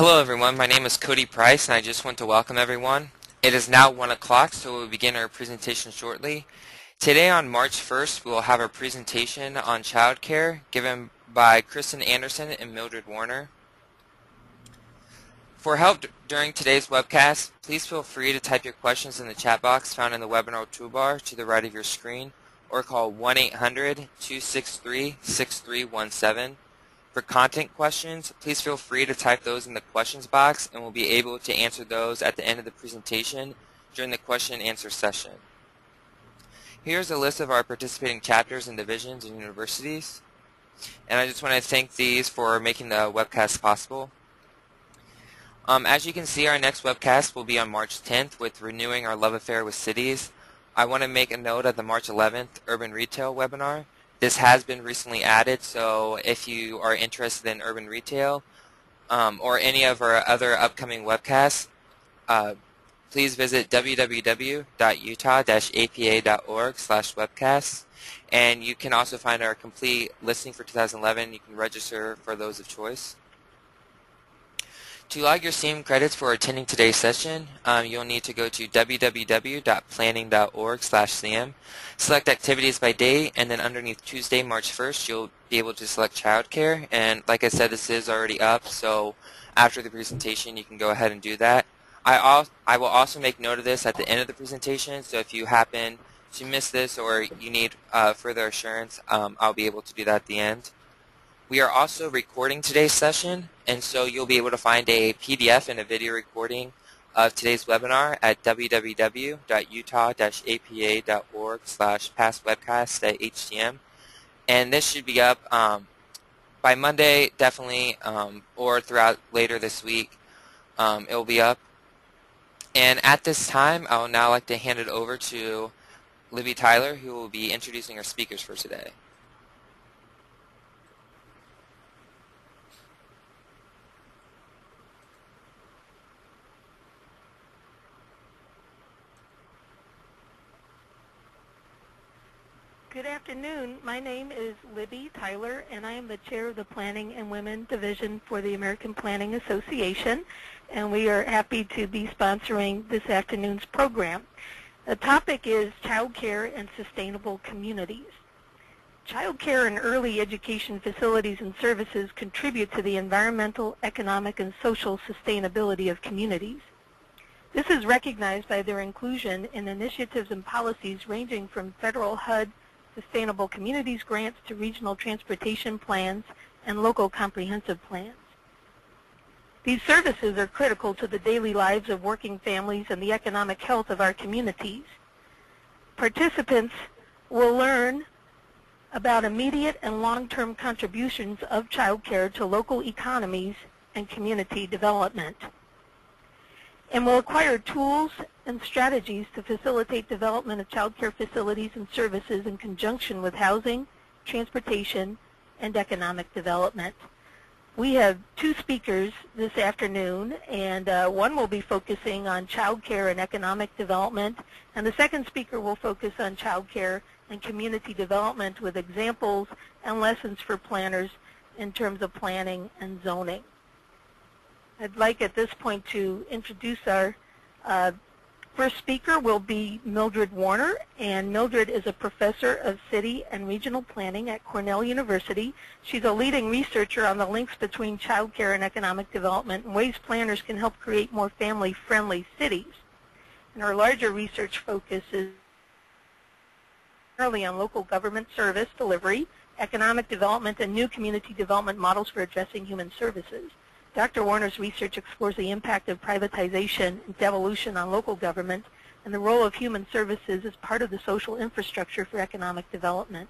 Hello everyone, my name is Cody Price and I just want to welcome everyone. It is now 1 o'clock, so we'll begin our presentation shortly. Today on March 1st, we will have a presentation on childcare given by Kristen Anderson and Mildred Warner. For help during today's webcast, please feel free to type your questions in the chat box found in the webinar toolbar to the right of your screen, or call 1-800-263-6317. For content questions, please feel free to type those in the questions box and we'll be able to answer those at the end of the presentation during the question and answer session. Here's a list of our participating chapters and divisions and universities. And I just want to thank these for making the webcast possible. As you can see, our next webcast will be on March 10th with Renewing Our Love Affair with Cities. I want to make a note of the March 11th Urban Retail webinar. This has been recently added, so if you are interested in urban retail or any of our other upcoming webcasts, please visit www.utah-apa.org/webcasts, and you can also find our complete listing for 2011. You can register for those of choice. To log your SEAM credits for attending today's session, you'll need to go to www.planning.org/SEAM, select activities by date, and then underneath Tuesday, March 1st, you'll be able to select childcare. And like I said, this is already up, so after the presentation, you can go ahead and do that. I will also make note of this at the end of the presentation, so if you happen to miss this or you need further assurance, I'll be able to do that at the end. We are also recording today's session, and so you'll be able to find a PDF and a video recording of today's webinar at www.utah-apa.org/pastwebcast.htm. And this should be up by Monday, definitely, or throughout later this week. It will be up. And at this time, I would now like to hand it over to Libby Tyler, who will be introducing our speakers for today. Good afternoon. My name is Libby Tyler, and I am the chair of the Planning and Women Division for the American Planning Association, and we are happy to be sponsoring this afternoon's program. The topic is child care and sustainable communities. Child care and early education facilities and services contribute to the environmental, economic, and social sustainability of communities. This is recognized by their inclusion in initiatives and policies ranging from federal HUD Sustainable Communities grants to regional transportation plans and local comprehensive plans. These services are critical to the daily lives of working families and the economic health of our communities. Participants will learn about immediate and long-term contributions of child care to local economies and community development, and will acquire tools and strategies to facilitate development of child care facilities and services in conjunction with housing, transportation, and economic development. We have two speakers this afternoon, and one will be focusing on child care and economic development, and the second speaker will focus on child care and community development with examples and lessons for planners in terms of planning and zoning. I'd like at this point to introduce our first speaker will be Mildred Warner, and Mildred is a professor of city and regional planning at Cornell University. She's a leading researcher on the links between child care and economic development and ways planners can help create more family-friendly cities. And her larger research focuses primarily on local government service delivery, economic development, and new community development models for addressing human services. Dr. Warner's research explores the impact of privatization and devolution on local government and the role of human services as part of the social infrastructure for economic development.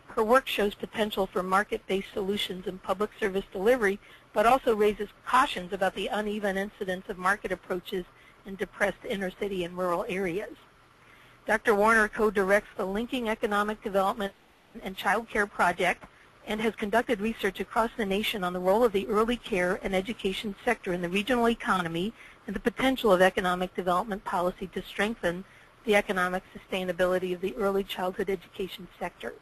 Her work shows potential for market-based solutions in public service delivery, but also raises cautions about the uneven incidence of market approaches in depressed inner city and rural areas. Dr. Warner co-directs the Linking Economic Development and Child Care Project, and has conducted research across the nation on the role of the early care and education sector in the regional economy and the potential of economic development policy to strengthen the economic sustainability of the early childhood education sector.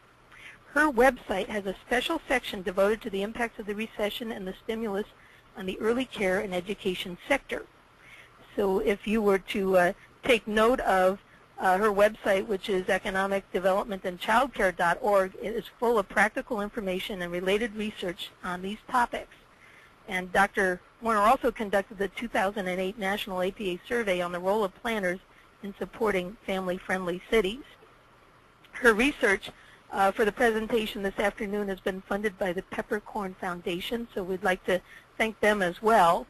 Her website has a special section devoted to the impacts of the recession and the stimulus on the early care and education sector. So if you were to take note of her website, which is economicdevelopmentandchildcare.org, it is full of practical information and related research on these topics. And Dr. Warner also conducted the 2008 National APA Survey on the role of planners in supporting family-friendly cities. Her research for the presentation this afternoon has been funded by the Peppercorn Foundation, so we'd like to thank them as well.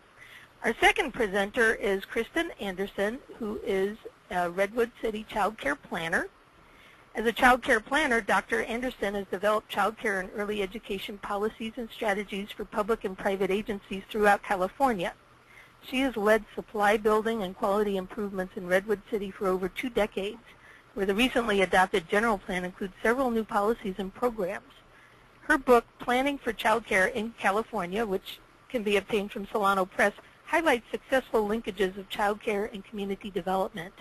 Our second presenter is Kristen Anderson, who is a Redwood City child care planner. As a child care planner, Dr. Anderson has developed child care and early education policies and strategies for public and private agencies throughout California. She has led supply building and quality improvements in Redwood City for over 2 decades, where the recently adopted general plan includes several new policies and programs. Her book, Planning for Child Care in California, which can be obtained from Solano Press, highlights successful linkages of child care and community development.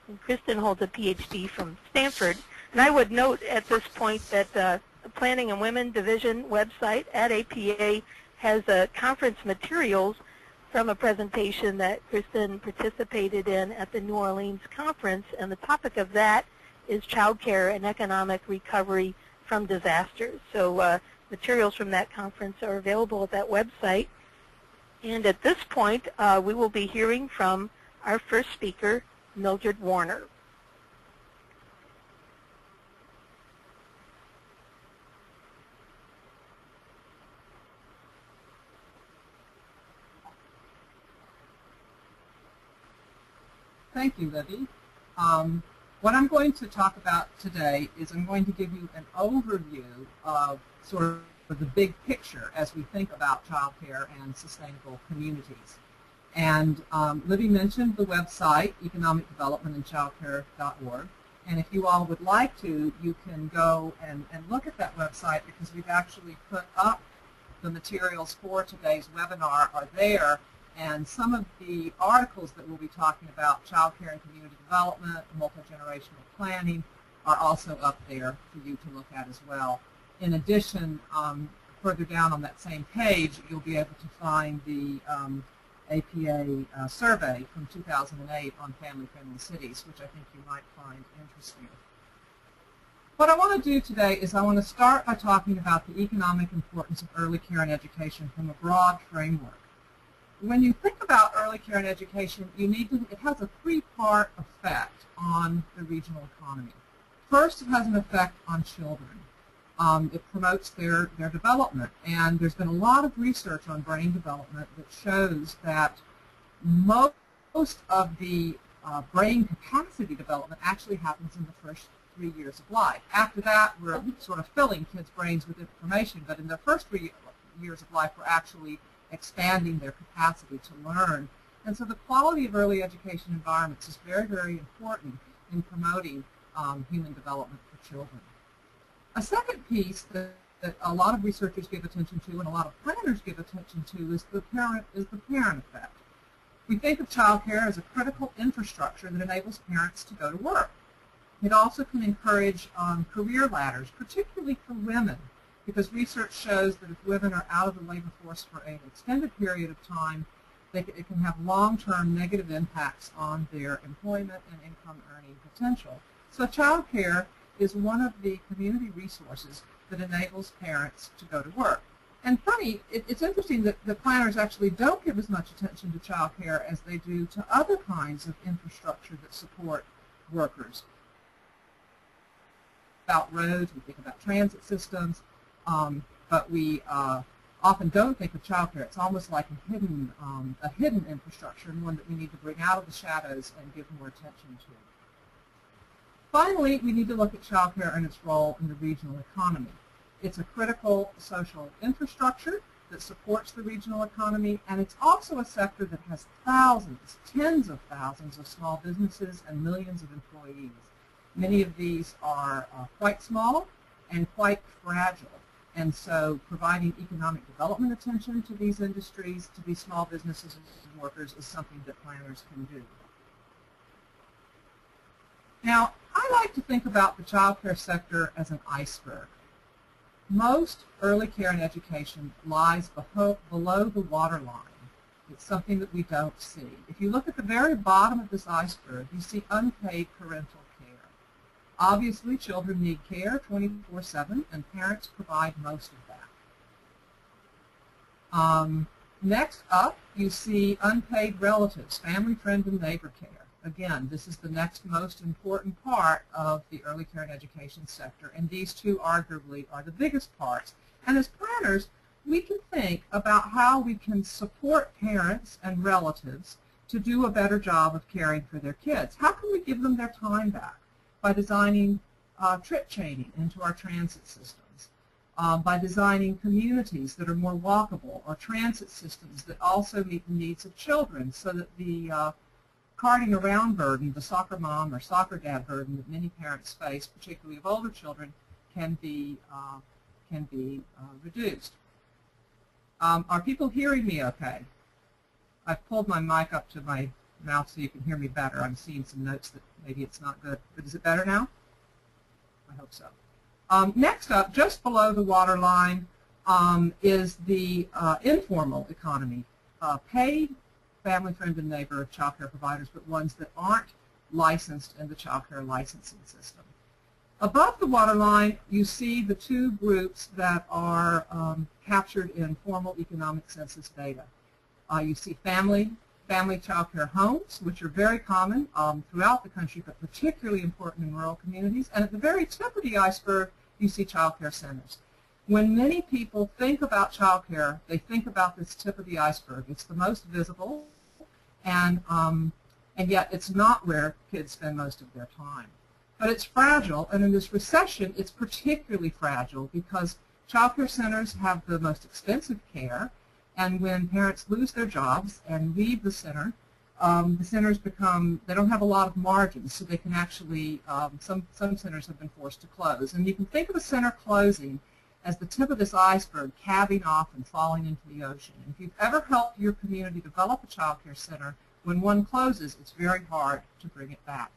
And Kristen holds a PhD from Stanford. And I would note at this point that the Planning and Women Division website at APA has conference materials from a presentation that Kristen participated in at the New Orleans conference, and the topic of that is child care and economic recovery from disasters. So materials from that conference are available at that website. And at this point, we will be hearing from our first speaker, Mildred Warner. Thank you, Libby. What I'm going to talk about today is I'm going to give you an overview of sort of the big picture as we think about child care and sustainable communities. And Libby mentioned the website, economicdevelopmentandchildcare.org. And if you all would like to, you can go and look at that website, because we've actually put up the materials for today's webinar are there. And some of the articles that we'll be talking about, child care and community development, multi-generational planning, are also up there for you to look at as well. In addition, further down on that same page, you'll be able to find the APA survey from 2008 on family-friendly cities, which I think you might find interesting. What I want to do today is I want to start by talking about the economic importance of early care and education from a broad framework. When you think about early care and education, it has a 3-part effect on the regional economy. First, it has an effect on children. It promotes their development, and there's been a lot of research on brain development that shows that most of the brain capacity development actually happens in the first 3 years of life. After that, we're sort of filling kids' brains with information, but in the first 3 years of life, we're actually expanding their capacity to learn. And so the quality of early education environments is very, very important in promoting human development for children. A second piece that a lot of researchers give attention to and a lot of planners give attention to is the parent effect. We think of child care as a critical infrastructure that enables parents to go to work. It also can encourage career ladders, particularly for women, because research shows that if women are out of the labor force for an extended period of time, it can have long-term negative impacts on their employment and income earning potential. So child care is one of the community resources that enables parents to go to work. And funny, it's interesting that the planners actually don't give as much attention to child care as they do to other kinds of infrastructure that support workers. About roads, we think about transit systems, but we often don't think of child care. It's almost like a hidden infrastructure, and one that we need to bring out of the shadows and give more attention to. Finally, we need to look at child care and its role in the regional economy. It's a critical social infrastructure that supports the regional economy, and it's also a sector that has thousands, tens of thousands of small businesses and millions of employees. Many of these are quite small and quite fragile, and so providing economic development attention to these industries, to these small businesses and workers, is something that planners can do. Now, I like to think about the child care sector as an iceberg. Most early care and education lies below the waterline. It's something that we don't see. If you look at the very bottom of this iceberg, you see unpaid parental care. Obviously, children need care 24/7, and parents provide most of that. Next up, you see unpaid relatives, family, friend, and neighbor care. Again, this is the next most important part of the early care and education sector, and these two arguably are the biggest parts. And as planners, we can think about how we can support parents and relatives to do a better job of caring for their kids. How can we give them their time back? By designing trip chaining into our transit systems, by designing communities that are more walkable, or transit systems that also meet the needs of children, so that the carting around burden, the soccer mom or soccer dad burden that many parents face, particularly of older children, can be reduced. Are people hearing me okay? I've pulled my mic up to my mouth so you can hear me better. I'm seeing some notes that maybe it's not good. But is it better now? I hope so. Next up, just below the waterline, is the informal economy. Paid family, friend, and neighbor child care providers, but ones that aren't licensed in the child care licensing system. Above the waterline, you see the two groups that are captured in formal economic census data. You see family child care homes, which are very common throughout the country, but particularly important in rural communities. And at the very tip of the iceberg, you see child care centers. When many people think about child care, they think about this tip of the iceberg. It's the most visible, and yet it's not where kids spend most of their time. But it's fragile, and in this recession, it's particularly fragile because child care centers have the most expensive care, and when parents lose their jobs and leave the centers become, they don't have a lot of margins, so they can actually, some centers have been forced to close. And you can think of a center closing as the tip of this iceberg calving off and falling into the ocean. And if you've ever helped your community develop a child care center, when one closes, it's very hard to bring it back.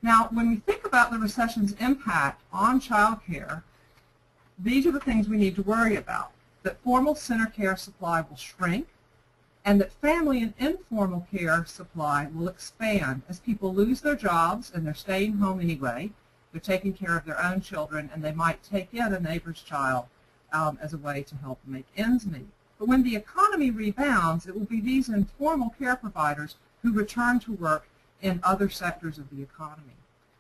Now, when we think about the recession's impact on child care, these are the things we need to worry about. That formal center care supply will shrink, and that family and informal care supply will expand as people lose their jobs and they're staying home anyway. They're taking care of their own children, and they might take in a neighbor's child as a way to help make ends meet. But when the economy rebounds, it will be these informal care providers who return to work in other sectors of the economy.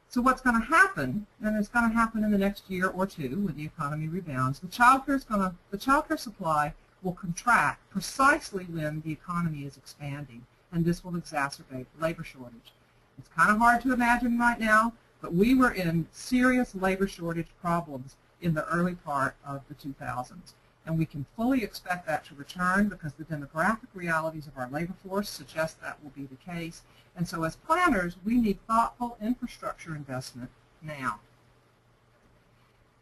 So what's going to happen, and it's going to happen in the next year or two when the economy rebounds, the child care supply will contract precisely when the economy is expanding, and this will exacerbate the labor shortage. It's kind of hard to imagine right now, but we were in serious labor shortage problems in the early part of the 2000s. And we can fully expect that to return because the demographic realities of our labor force suggest that will be the case. And so as planners, we need thoughtful infrastructure investment now.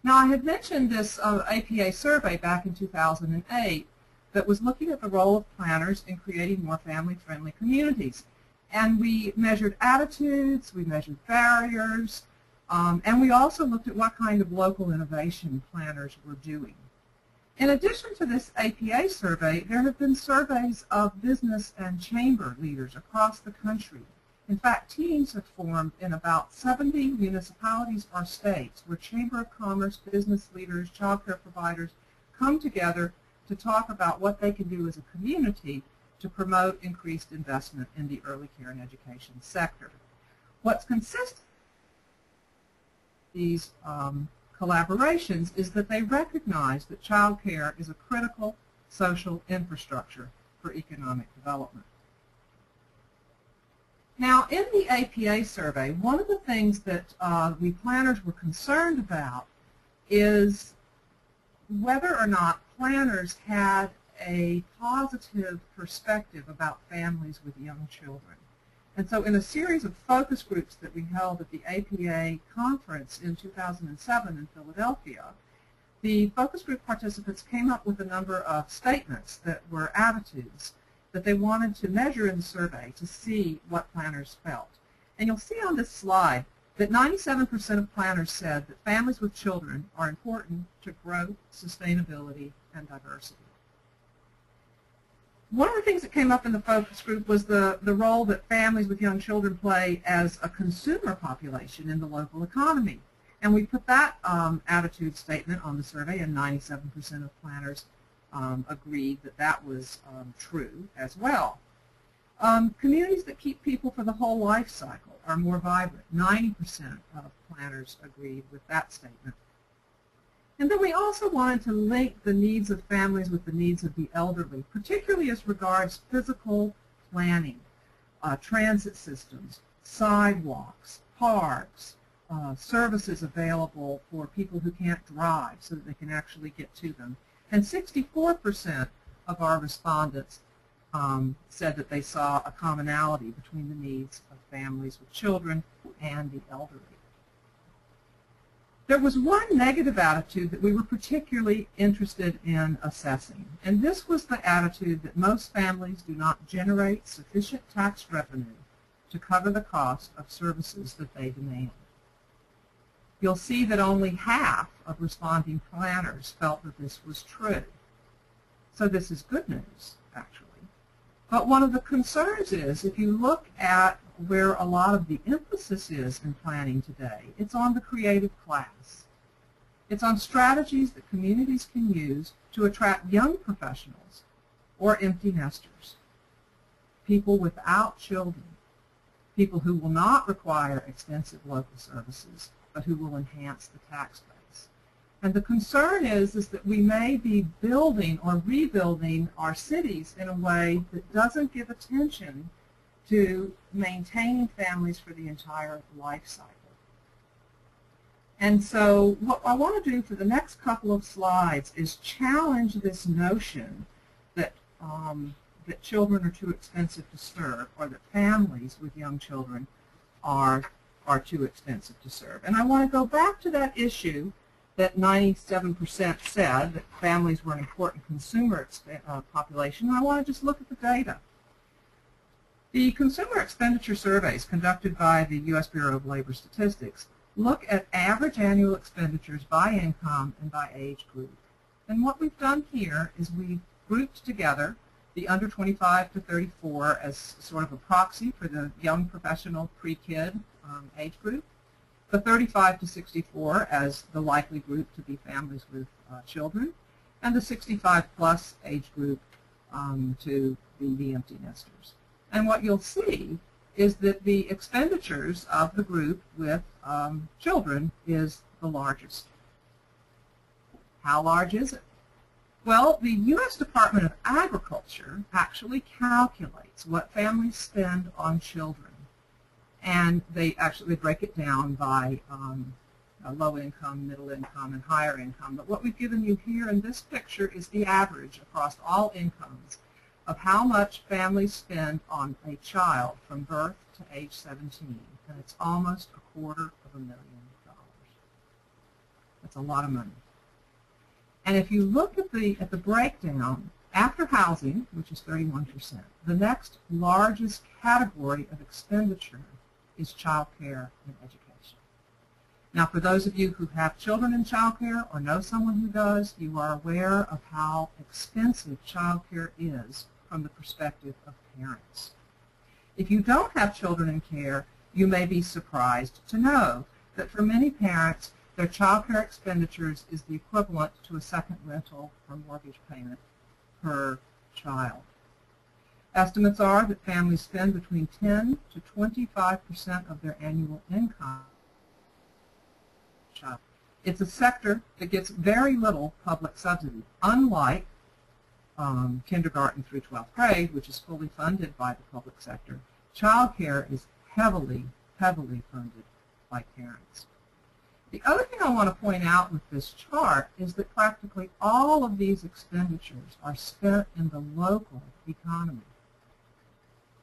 Now, I had mentioned this APA survey back in 2008 that was looking at the role of planners in creating more family-friendly communities. And we measured attitudes, we measured barriers, and we also looked at what kind of local innovation planners were doing. In addition to this APA survey, there have been surveys of business and chamber leaders across the country. In fact, teams have formed in about 70 municipalities or states where Chamber of Commerce, business leaders, child care providers come together to talk about what they can do as a community to promote increased investment in the early care and education sector. What's consistent with these collaborations is that they recognize that child care is a critical social infrastructure for economic development. Now, in the APA survey, one of the things that we planners were concerned about is whether or not planners had a positive perspective about families with young children. And so in a series of focus groups that we held at the APA conference in 2007 in Philadelphia, the focus group participants came up with a number of statements that were attitudes that they wanted to measure in the survey to see what planners felt. And you'll see on this slide that 97% of planners said that families with children are important to growth, sustainability, and diversity. One of the things that came up in the focus group was the role that families with young children play as a consumer population in the local economy. And we put that attitude statement on the survey, and 97% of planners agreed that that was true as well. Communities that keep people for the whole life cycle are more vibrant. 90% of planners agreed with that statement. And then we also wanted to link the needs of families with the needs of the elderly, particularly as regards physical planning, transit systems, sidewalks, parks, services available for people who can't drive so that they can actually get to them. And 64% of our respondents said that they saw a commonality between the needs of families with children and the elderly. There was one negative attitude that we were particularly interested in assessing, and this was the attitude that most families do not generate sufficient tax revenue to cover the cost of services that they demand. You'll see that only half of responding planners felt that this was true. So this is good news, actually. But one of the concerns is, if you look at where a lot of the emphasis is in planning today, it's on the creative class. It's on strategies that communities can use to attract young professionals or empty nesters, people without children, people who will not require extensive local services, but who will enhance the tax base. And the concern is that we may be building or rebuilding our cities in a way that doesn't give attention to maintaining families for the entire life cycle. And so what I want to do for the next couple of slides is challenge this notion that, that children are too expensive to serve, or that families with young children are too expensive to serve. And I want to go back to that issue that 97% said that families were an important consumer population, and I want to just look at the data. The consumer expenditure surveys conducted by the U.S. Bureau of Labor Statistics look at average annual expenditures by income and by age group. And what we've done here is we've grouped together the under 25 to 34 as sort of a proxy for the young professional pre-kid age group, the 35 to 64 as the likely group to be families with children, and the 65 plus age group to be the empty nesters. And what you'll see is that the expenditures of the group with children is the largest. How large is it? Well, the U.S. Department of Agriculture actually calculates what families spend on children. And they actually break it down by low income, middle income, and higher income. But what we've given you here in this picture is the average across all incomes of how much families spend on a child from birth to age 17. And it's almost $250,000. That's a lot of money. And if you look at the breakdown, after housing, which is 31%, the next largest category of expenditure is child care and education. Now, for those of you who have children in child care or know someone who does, you are aware of how expensive child care is from the perspective of parents. If you don't have children in care, you may be surprised to know that for many parents, their child care expenditures is the equivalent to a second rental or mortgage payment per child. Estimates are that families spend between 10 to 25% of their annual income. It's a sector that gets very little public subsidy, unlike kindergarten through 12th grade, which is fully funded by the public sector. Child care is heavily, heavily funded by parents. The other thing I want to point out with this chart is that practically all of these expenditures are spent in the local economy.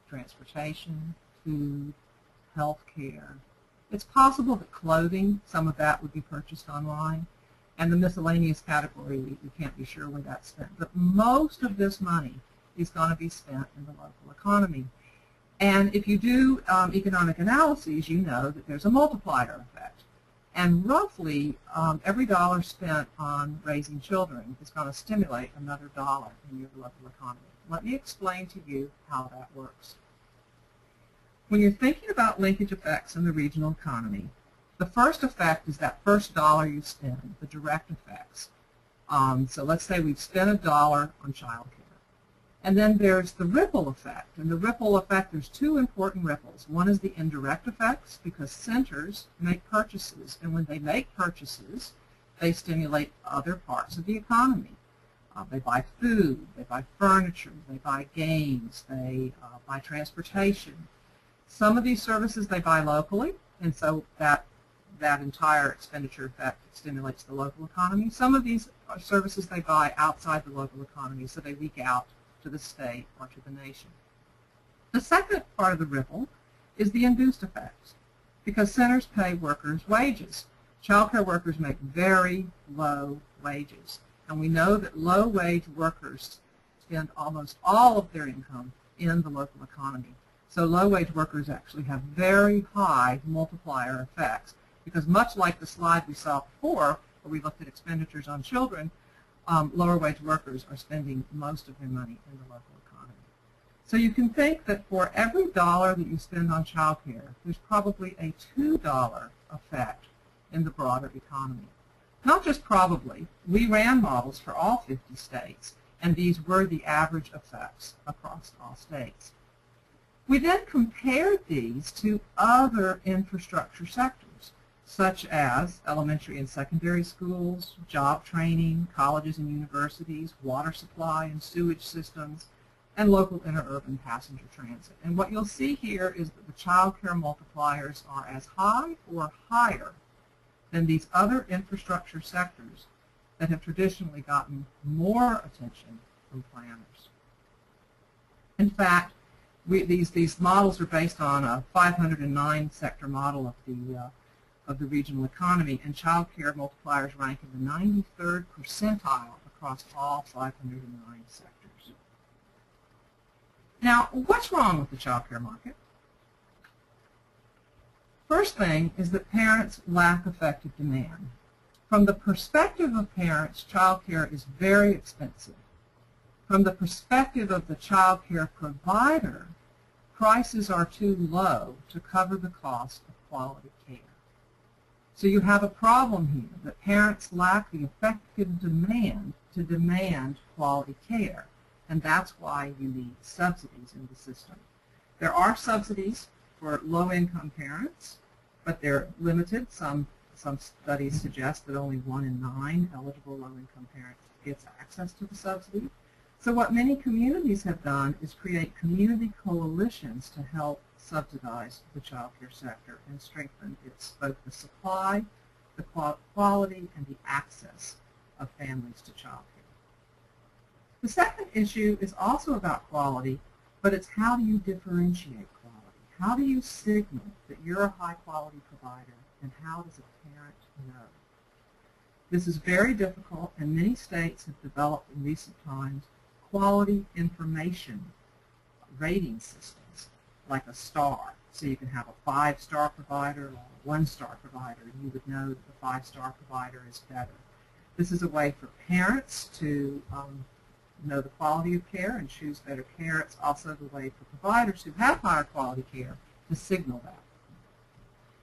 Transportation, food, health care. It's possible that clothing, some of that would be purchased online, and the miscellaneous category, we can't be sure where that's spent. But most of this money is going to be spent in the local economy. And if you do economic analyses, you know that there's a multiplier effect. And roughly, every dollar spent on raising children is going to stimulate another dollar in your local economy. let me explain to you how that works. When you're thinking about linkage effects in the regional economy, the first effect is that first dollar you spend, the direct effects. So let's say we've spent $1 on child care. And then there's the ripple effect. And the ripple effect, there's two important ripples. One is the indirect effects, because centers make purchases. And when they make purchases, they stimulate other parts of the economy. They buy food, they buy furniture, they buy games, they buy transportation. Some of these services they buy locally, and so that entire expenditure effect stimulates the local economy. Some of these services they buy outside the local economy, so they leak out to the state or to the nation. The second part of the ripple is the induced effects, because centers pay workers wages. Child care workers make very low wages, and we know that low-wage workers spend almost all of their income in the local economy. So low-wage workers actually have very high multiplier effects, because much like the slide we saw before, where we looked at expenditures on children, lower-wage workers are spending most of their money in the local economy. So you can think that for every dollar that you spend on child care, there's probably a $2 effect in the broader economy. Not just probably. We ran models for all 50 states, and these were the average effects across all states. We then compared these to other infrastructure sectors, such as elementary and secondary schools, job training, colleges and universities, water supply and sewage systems, and local interurban passenger transit. And what you'll see here is that the child care multipliers are as high or higher than these other infrastructure sectors that have traditionally gotten more attention from planners. In fact, these models are based on a 509 sector model of the regional economy, and child care multipliers rank in the 93rd percentile across all 509 sectors. Now, what's wrong with the child care market? First thing is that parents lack effective demand. From the perspective of parents, child care is very expensive. From the perspective of the child care provider, prices are too low to cover the cost of quality care. So you have a problem here that parents lack the effective demand to demand quality care, and that's why you need subsidies in the system. There are subsidies for low-income parents, but they're limited. Some studies suggest that only 1 in 9 eligible low-income parents gets access to the subsidy. So what many communities have done is create community coalitions to help subsidize the child care sector and strengthen both the supply, the quality, and the access of families to child care. The second issue is also about quality, but it's how do you differentiate quality? How do you signal that you're a high-quality provider, and how does a parent know? This is very difficult, and many states have developed in recent times quality information rating systems, like a star. So you can have a 5-star provider or a 1-star provider, and you would know that the 5-star provider is better. This is a way for parents to know the quality of care and choose better care. It's also the way for providers who have higher quality care to signal that.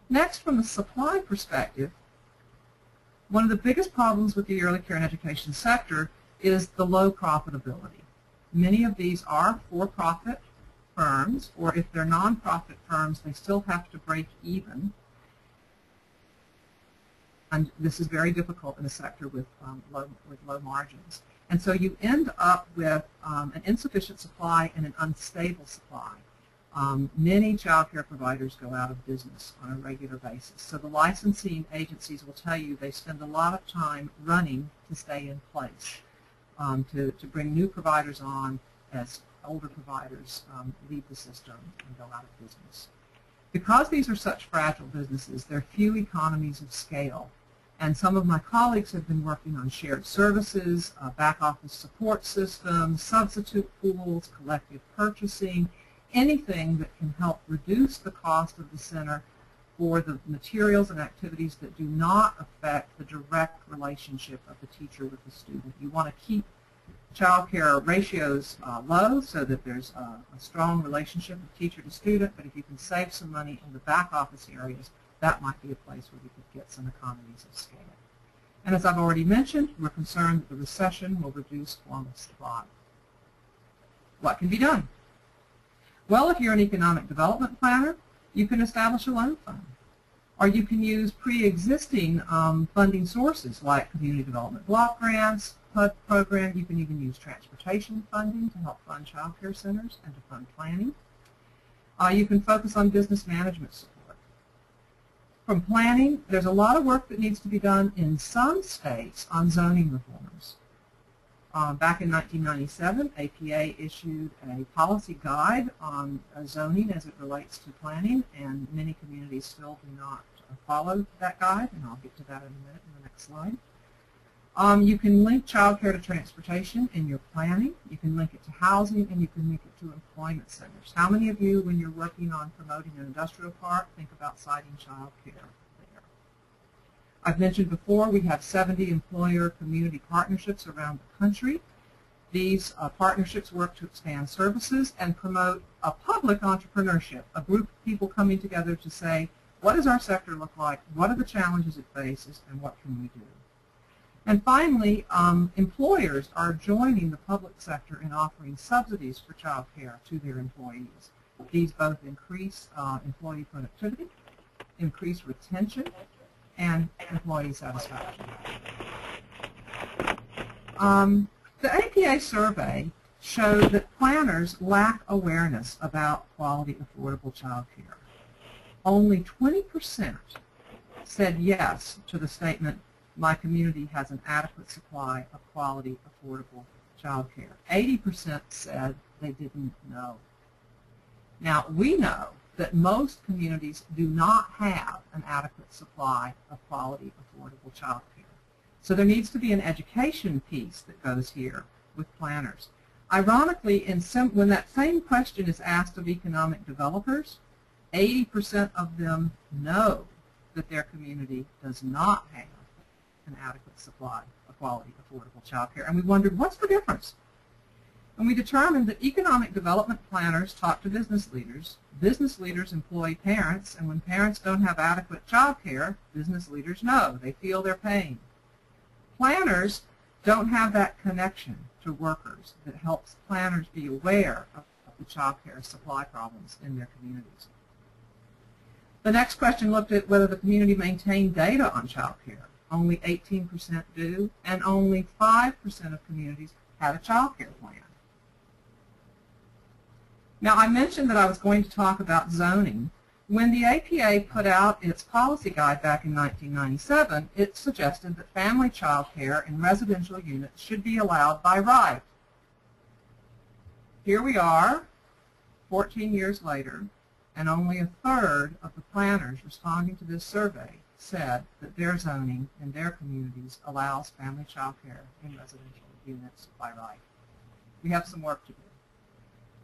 Next, from the supply perspective, one of the biggest problems with the early care and education sector is the low profitability. Many of these are for-profit firms, or if they're nonprofit firms, they still have to break even. And this is very difficult in a sector with low margins. And so you end up with an insufficient supply and an unstable supply. Many child care providers go out of business on a regular basis. So the licensing agencies will tell you they spend a lot of time running to stay in place, to bring new providers on as older providers leave the system and go out of business. Because these are such fragile businesses, there are few economies of scale. And some of my colleagues have been working on shared services, back office support systems, substitute pools, collective purchasing, anything that can help reduce the cost of the center for the materials and activities that do not affect the direct relationship of the teacher with the student. You want to keep child care ratios low so that there's a strong relationship of teacher to student, but if you can save some money in the back office areas, that might be a place where we could get some economies of scale. And as I've already mentioned, we're concerned that the recession will reduce formula supply. What can be done? Well, if you're an economic development planner, you can establish a loan fund. Or you can use pre-existing funding sources like community development block grants, HUD program. You can even use transportation funding to help fund child care centers and to fund planning. You can focus on business management support. From planning, there's a lot of work that needs to be done in some states on zoning reforms. Back in 1997, APA issued a policy guide on zoning as it relates to planning, and many communities still do not follow that guide, and I'll get to that in a minute in the next slide. You can link child care to transportation in your planning. You can link it to housing, and you can link it to employment centers. How many of you, when you're working on promoting an industrial park, think about citing child care there? I've mentioned before we have 70 employer-community partnerships around the country. These partnerships work to expand services and promote a public entrepreneurship, a group of people coming together to say, what does our sector look like, what are the challenges it faces, and what can we do? And finally, employers are joining the public sector in offering subsidies for child care to their employees. These both increase employee productivity, increase retention, and employee satisfaction. The APA survey showed that planners lack awareness about quality, affordable child care. Only 20% said yes to the statement, my community has an adequate supply of quality, affordable child care. 80% said they didn't know. Now, we know that most communities do not have an adequate supply of quality, affordable child care. So there needs to be an education piece that goes here with planners. Ironically, when that same question is asked of economic developers, 80% of them know that their community does not have an adequate supply of quality, affordable child care. And we wondered, what's the difference? And we determined that economic development planners talk to business leaders employ parents, and when parents don't have adequate child care, business leaders know. They feel their pain. Planners don't have that connection to workers that helps planners be aware of the child care supply problems in their communities. The next question looked at whether the community maintained data on child care. Only 18% do, and only 5% of communities had a child care plan. Now, I mentioned that I was going to talk about zoning. When the APA put out its policy guide back in 1997, it suggested that family child care in residential units should be allowed by right. Here we are, 14 years later, and only a third of the planners responding to this survey said that their zoning in their communities allows family child care in residential units by right. We have some work to do.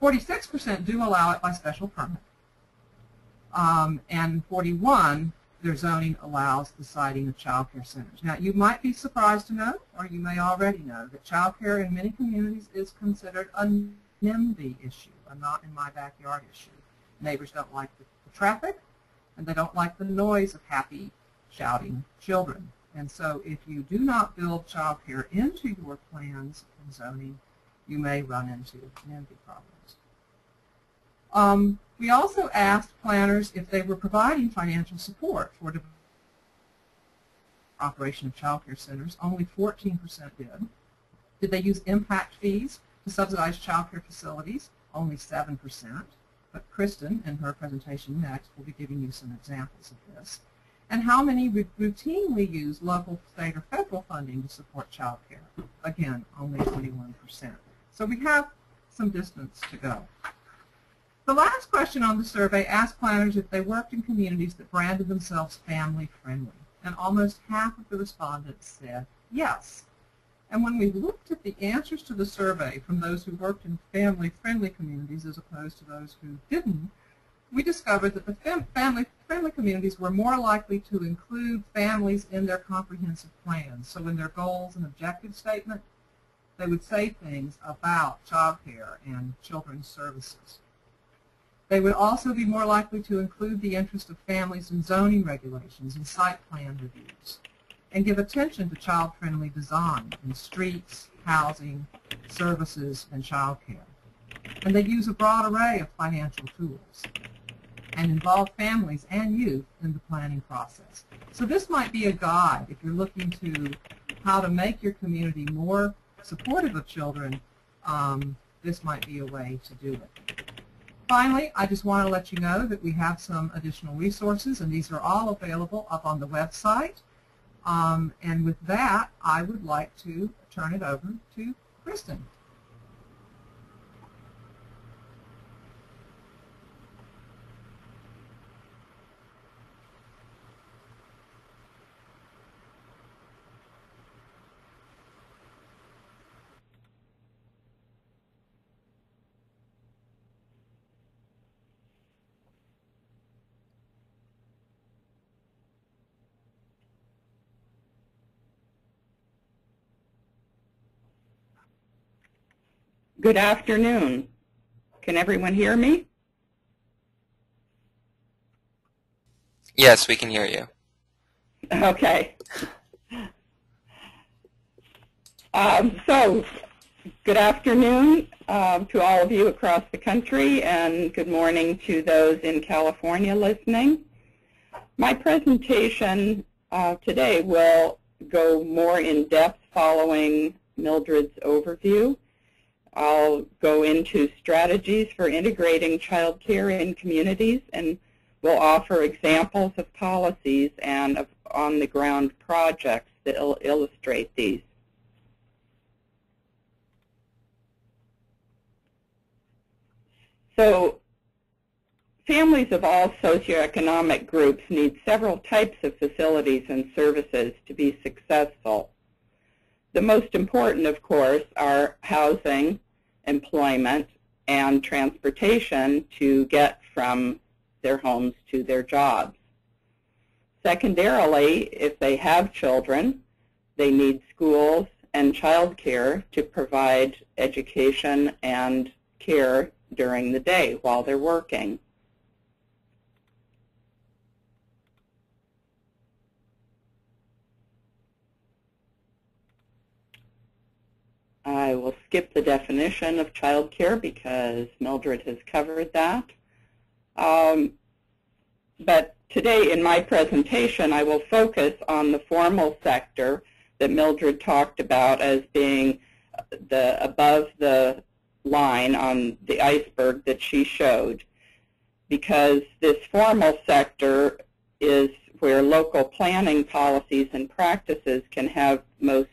46% do allow it by special permit, and 41%, their zoning allows the siting of child care centers. Now, you might be surprised to know, or you may already know, that child care in many communities is considered a NIMBY issue, a not in my backyard issue. Neighbors don't like the traffic, and they don't like the noise of happy, shouting children. And so if you do not build child care into your plans and zoning, you may run into NIMBY problems. We also asked planners if they were providing financial support for the operation of child care centers. Only 14% did. Did they use impact fees to subsidize child care facilities? Only 7%. But Kristen, in her presentation next, will be giving you some examples of this. And how many routinely use local, state, or federal funding to support child care? Again, only 21%. So we have some distance to go. The last question on the survey asked planners if they worked in communities that branded themselves family-friendly, and almost half of the respondents said yes. And when we looked at the answers to the survey from those who worked in family-friendly communities as opposed to those who didn't, we discovered that the family-friendly communities were more likely to include families in their comprehensive plans. So in their goals and objective statement, they would say things about childcare and children's services. They would also be more likely to include the interest of families in zoning regulations and site plan reviews, and give attention to child-friendly design in streets, housing, services, and childcare. And they use a broad array of financial tools and involve families and youth in the planning process. So this might be a guide if you're looking to how to make your community more supportive of children. This might be a way to do it. Finally, I just want to let you know that we have some additional resources, and these are all available up on the website. And with that, I would like to turn it over to Kristen. Good afternoon. Can everyone hear me? Yes, we can hear you. Okay. So, good afternoon to all of you across the country, and good morning to those in California listening. My presentation today will go more in depth following Mildred's overview. I'll go into strategies for integrating child care in communities, and we'll offer examples of policies and of on-the-ground projects that will illustrate these. So, families of all socioeconomic groups need several types of facilities and services to be successful. The most important, of course, are housing, employment, and transportation to get from their homes to their jobs. Secondarily, if they have children, they need schools and child care to provide education and care during the day while they're working. I will skip the definition of child care because Mildred has covered that. But today in my presentation, I will focus on the formal sector that Mildred talked about as being the above the line on the iceberg that she showed, because this formal sector is where local planning policies and practices can have most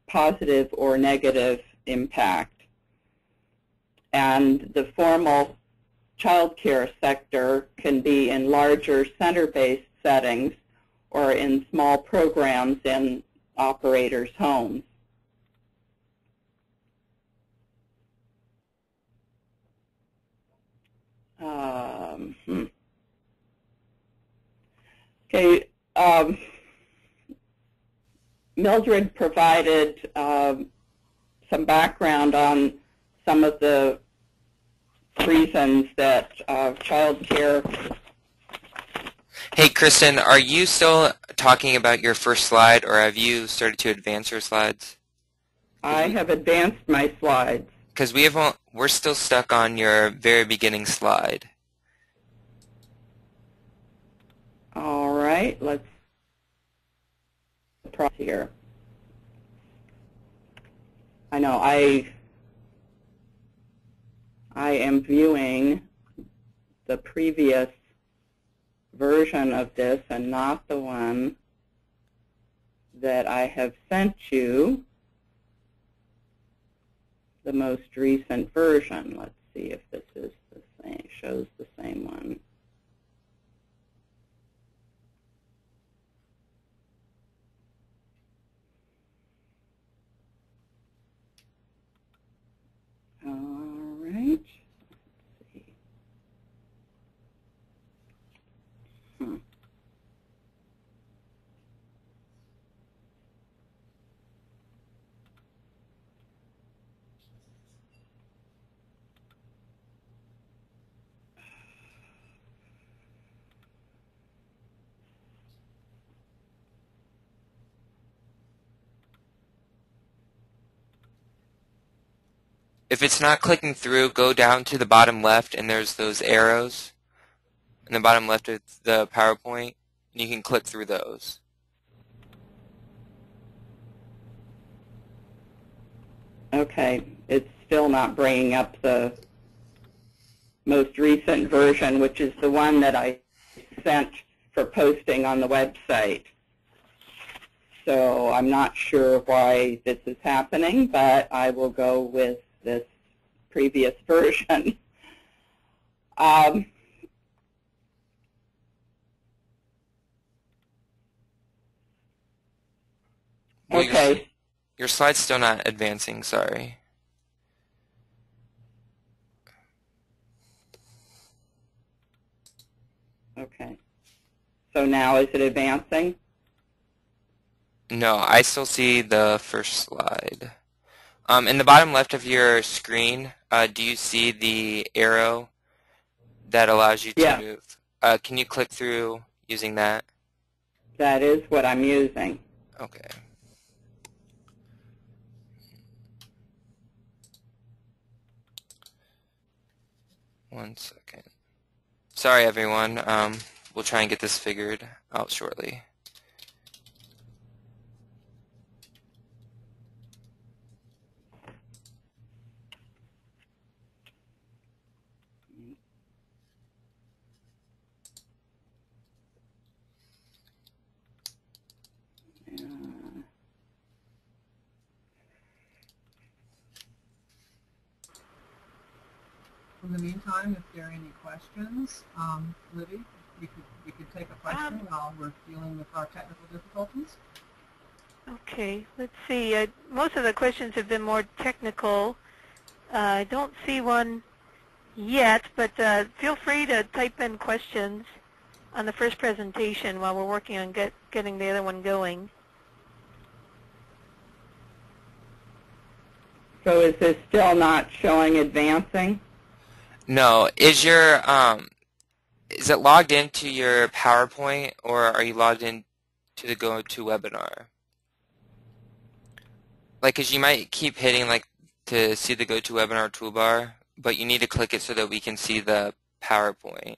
positive or negative impact. And the formal child care sector can be in larger center-based settings or in small programs in operators' homes. Okay. Mildred provided some background on some of the reasons that child care. Hey, Kristen, are you still talking about your first slide, or have you started to advance your slides? I have advanced my slides. Because we're still stuck on your very beginning slide. All right, let's here. I know I am viewing the previous version of this and not the one that I have sent you, the most recent version. Let's see if this is the same, shows the same one. All right. Let's see. if it's not clicking through, go down to the bottom left, and there's those arrows in the bottom left of the PowerPoint, and you can click through those. Okay, it's still not bringing up the most recent version, which is the one that I sent for posting on the website. So I'm not sure why this is happening, but I will go with this previous version. Well, Okay. Your slide's still not advancing, sorry. Okay. So now is it advancing? No, I still see the first slide. In the bottom left of your screen, do you see the arrow that allows you to move? Can you click through using that? That is what I'm using. Okay. One second. Sorry, everyone. We'll try and get this figured out shortly. In the meantime, if there are any questions, Libby, we could take a question while we're dealing with our technical difficulties. Okay, let's see. Most of the questions have been more technical. I don't see one yet, but feel free to type in questions on the first presentation while we're working on getting the other one going. So is this still not showing advancing? No. Is it logged into your PowerPoint, or are you logged in to the GoToWebinar? Like, 'cause you might keep hitting like to see the GoToWebinar toolbar, but you need to click it so that we can see the PowerPoint.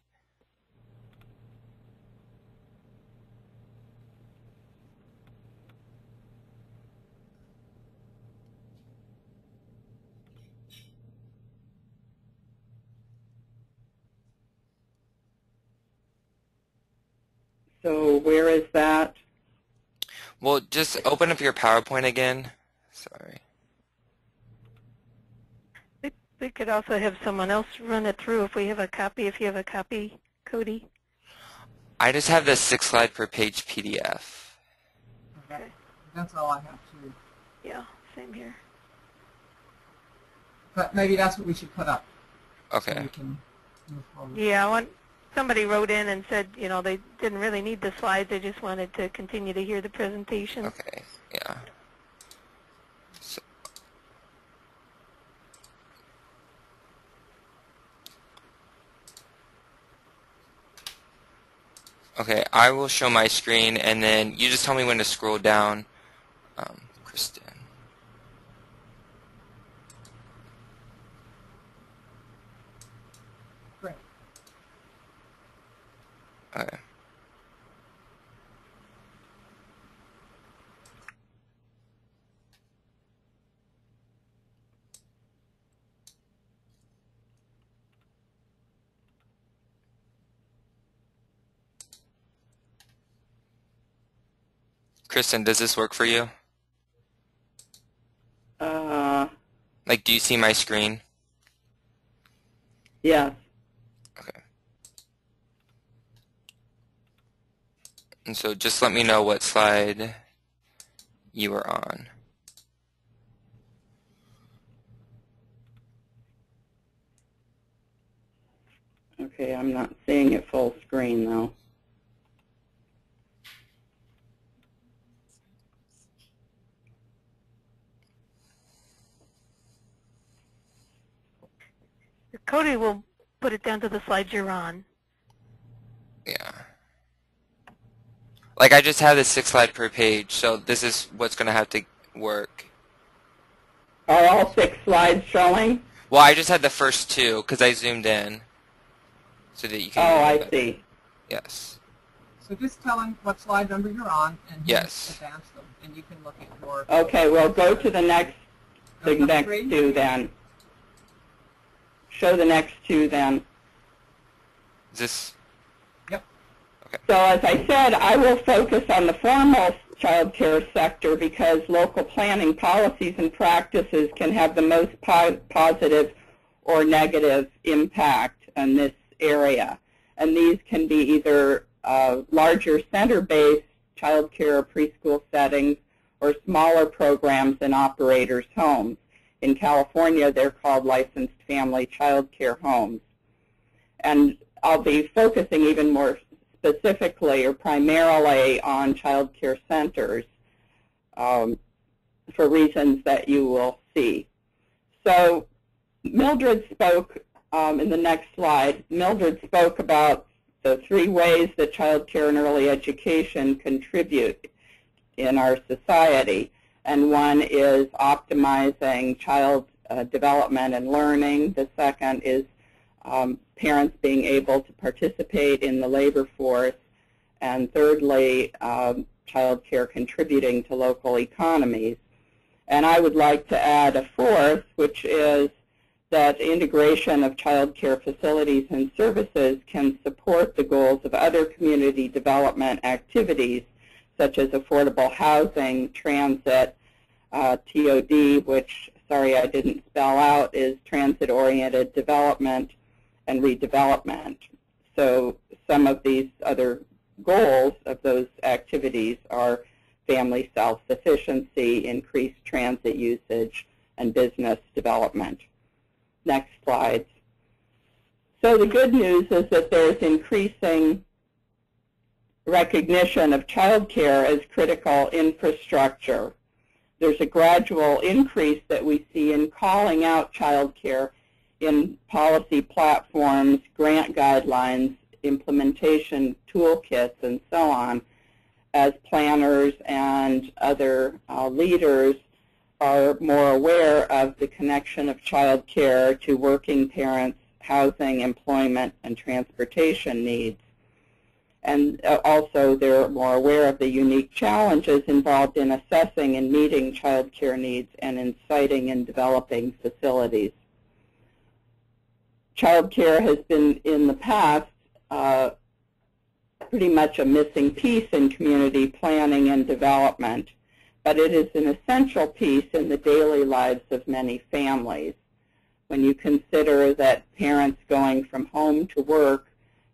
So where is that? Well, just open up your PowerPoint again. Sorry. We could also have someone else run it through if we have a copy, if you have a copy, Cody. I just have the 6-slide per page PDF. Okay. That's all I have too. Yeah, same here. But maybe that's what we should put up. Okay. So we can move forward. Yeah, somebody wrote in and said, you know, they didn't really need the slides, they just wanted to continue to hear the presentation. Okay, yeah. Okay, I will show my screen, and then you just tell me when to scroll down, Kristen. Great. Okay. Kristen, does this work for you? Like, do you see my screen? Yes. Okay. And so just let me know what slide you are on. Okay, I'm not seeing it full screen though. Cody will put it down to the slides you're on. Yeah. Like, I just have this 6-slide per page, so this is what's going to have to work. Are all 6 slides showing? Well, I just had the first 2 because I zoomed in so that you can. Oh, I see. Yes. So just tell him what slide number you're on, and Yes. advance them, and you can look at your. Okay, well, go to the next Number 2 then. Show the next 2 then. Is this? Yep. Okay. So as I said, I will focus on the formal child care sector because local planning policies and practices can have the most positive or negative impact on this area. And these can be either larger center-based child care or preschool settings or smaller programs in operators' homes. In California, they're called licensed family child care homes. And I'll be focusing even more specifically or primarily on child care centers for reasons that you will see. So Mildred spoke in the next slide. Mildred spoke about the 3 ways that child care and early education contribute in our society. And one is optimizing child development and learning. The second is parents being able to participate in the labor force. And thirdly, child care contributing to local economies. And I would like to add a 4th, which is that integration of child care facilities and services can support the goals of other community development activities, such as affordable housing, transit, TOD, which, sorry I didn't spell out, is transit-oriented development and redevelopment. So some of these other goals of those activities are family self-sufficiency, increased transit usage, and business development. Next slide. So the good news is that there's increasing recognition of child care as critical infrastructure. There's a gradual increase that we see in calling out child care in policy platforms, grant guidelines, implementation toolkits, and so on, as planners and other leaders are more aware of the connection of child care to working parents' housing, employment, and transportation needs. And also they're more aware of the unique challenges involved in assessing and meeting child care needs and in siting and developing facilities. Child care has been, in the past, pretty much a missing piece in community planning and development, but it is an essential piece in the daily lives of many families. When you consider that parents going from home to work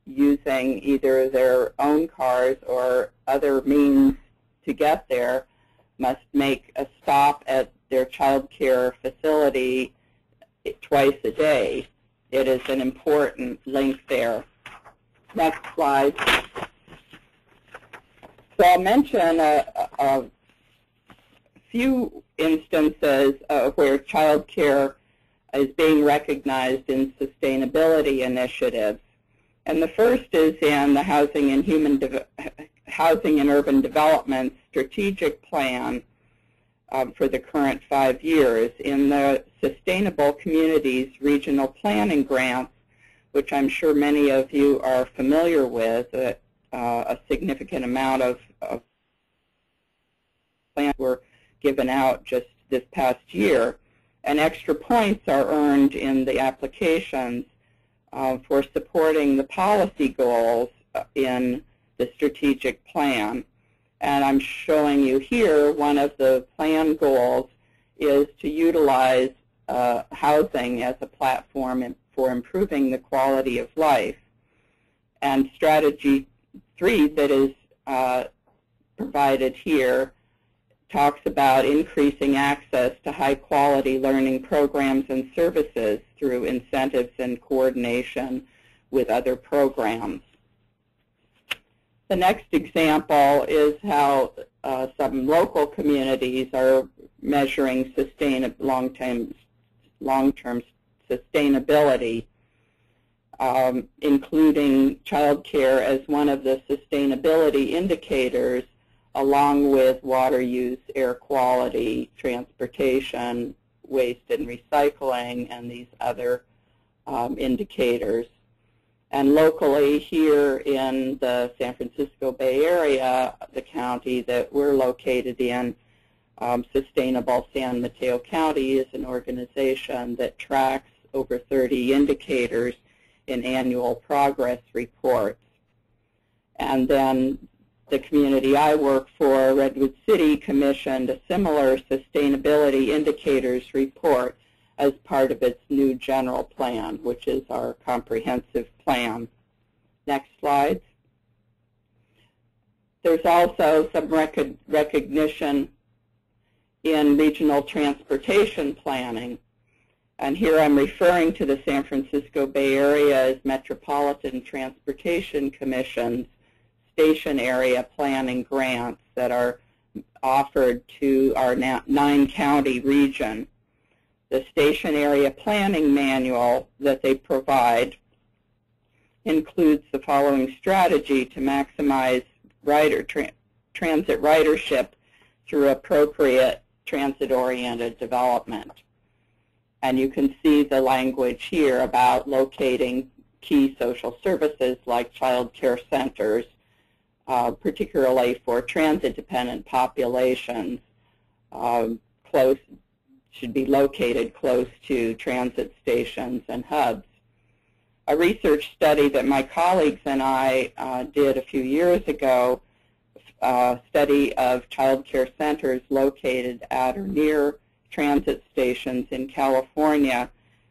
using either their own cars or other means to get there must make a stop at their child care facility twice a day, it is an important link there. Next slide. So I'll mention a few instances of where child care is being recognized in sustainability initiatives. And the first is in the Housing and Urban Development Strategic Plan for the current 5 years. In the Sustainable Communities Regional Planning Grants, which I'm sure many of you are familiar with, a significant amount of plans were given out just this past year, and extra points are earned in the applications for supporting the policy goals in the strategic plan. And I'm showing you here one of the plan goals is to utilize housing as a platform for improving the quality of life. And strategy 3 that is provided here talks about increasing access to high-quality learning programs and services through incentives and coordination with other programs. The next example is how some local communities are measuring long-term sustainability, including child care as one of the sustainability indicators, along with water use, air quality, transportation, waste and recycling and these other indicators. And locally here in the San Francisco Bay Area, the county that we're located in, Sustainable San Mateo County is an organization that tracks over 30 indicators in annual progress reports. And then the community I work for, Redwood City, commissioned a similar sustainability indicators report as part of its new general plan, which is our comprehensive plan. Next slide. There's also some recognition in regional transportation planning. And here I'm referring to the San Francisco Bay Area's Metropolitan Transportation Commission's station area planning grants that are offered to our 9-county region. The station area planning manual that they provide includes the following strategy to maximize transit ridership through appropriate transit-oriented development. And you can see the language here about locating key social services like child care centers, particularly for transit-dependent populations, should be located close to transit stations and hubs. A research study that my colleagues and I did a few years ago, a study of child care centers located at or near transit stations in California,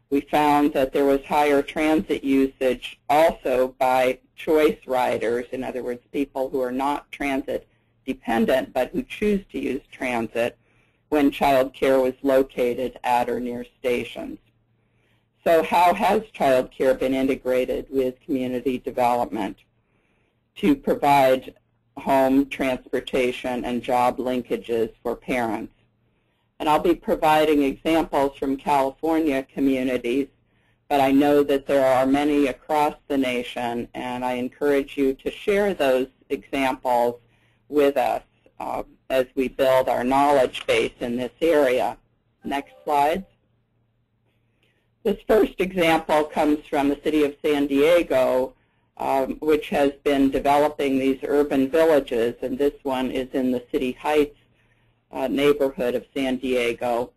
we found that there was higher transit usage also by choice riders, in other words, people who are not transit dependent but who choose to use transit, when child care was located at or near stations. So how has child care been integrated with community development to provide home, transportation, and job linkages for parents? And I'll be providing examples from California communities, but I know that there are many across the nation, and I encourage you to share those examples with us as we build our knowledge base in this area. Next slide. This first example comes from the city of San Diego, which has been developing these urban villages, and this one is in the City Heights neighborhood of San Diego.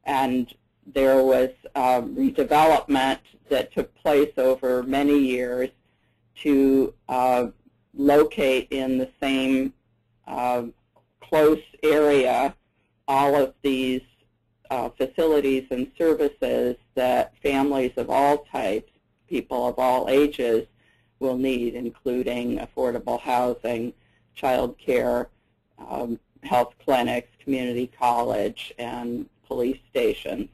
And there was redevelopment that took place over many years to locate in the same close area all of these facilities and services that families of all types, people of all ages, will need, including affordable housing, child care, health clinics, community college, and police stations.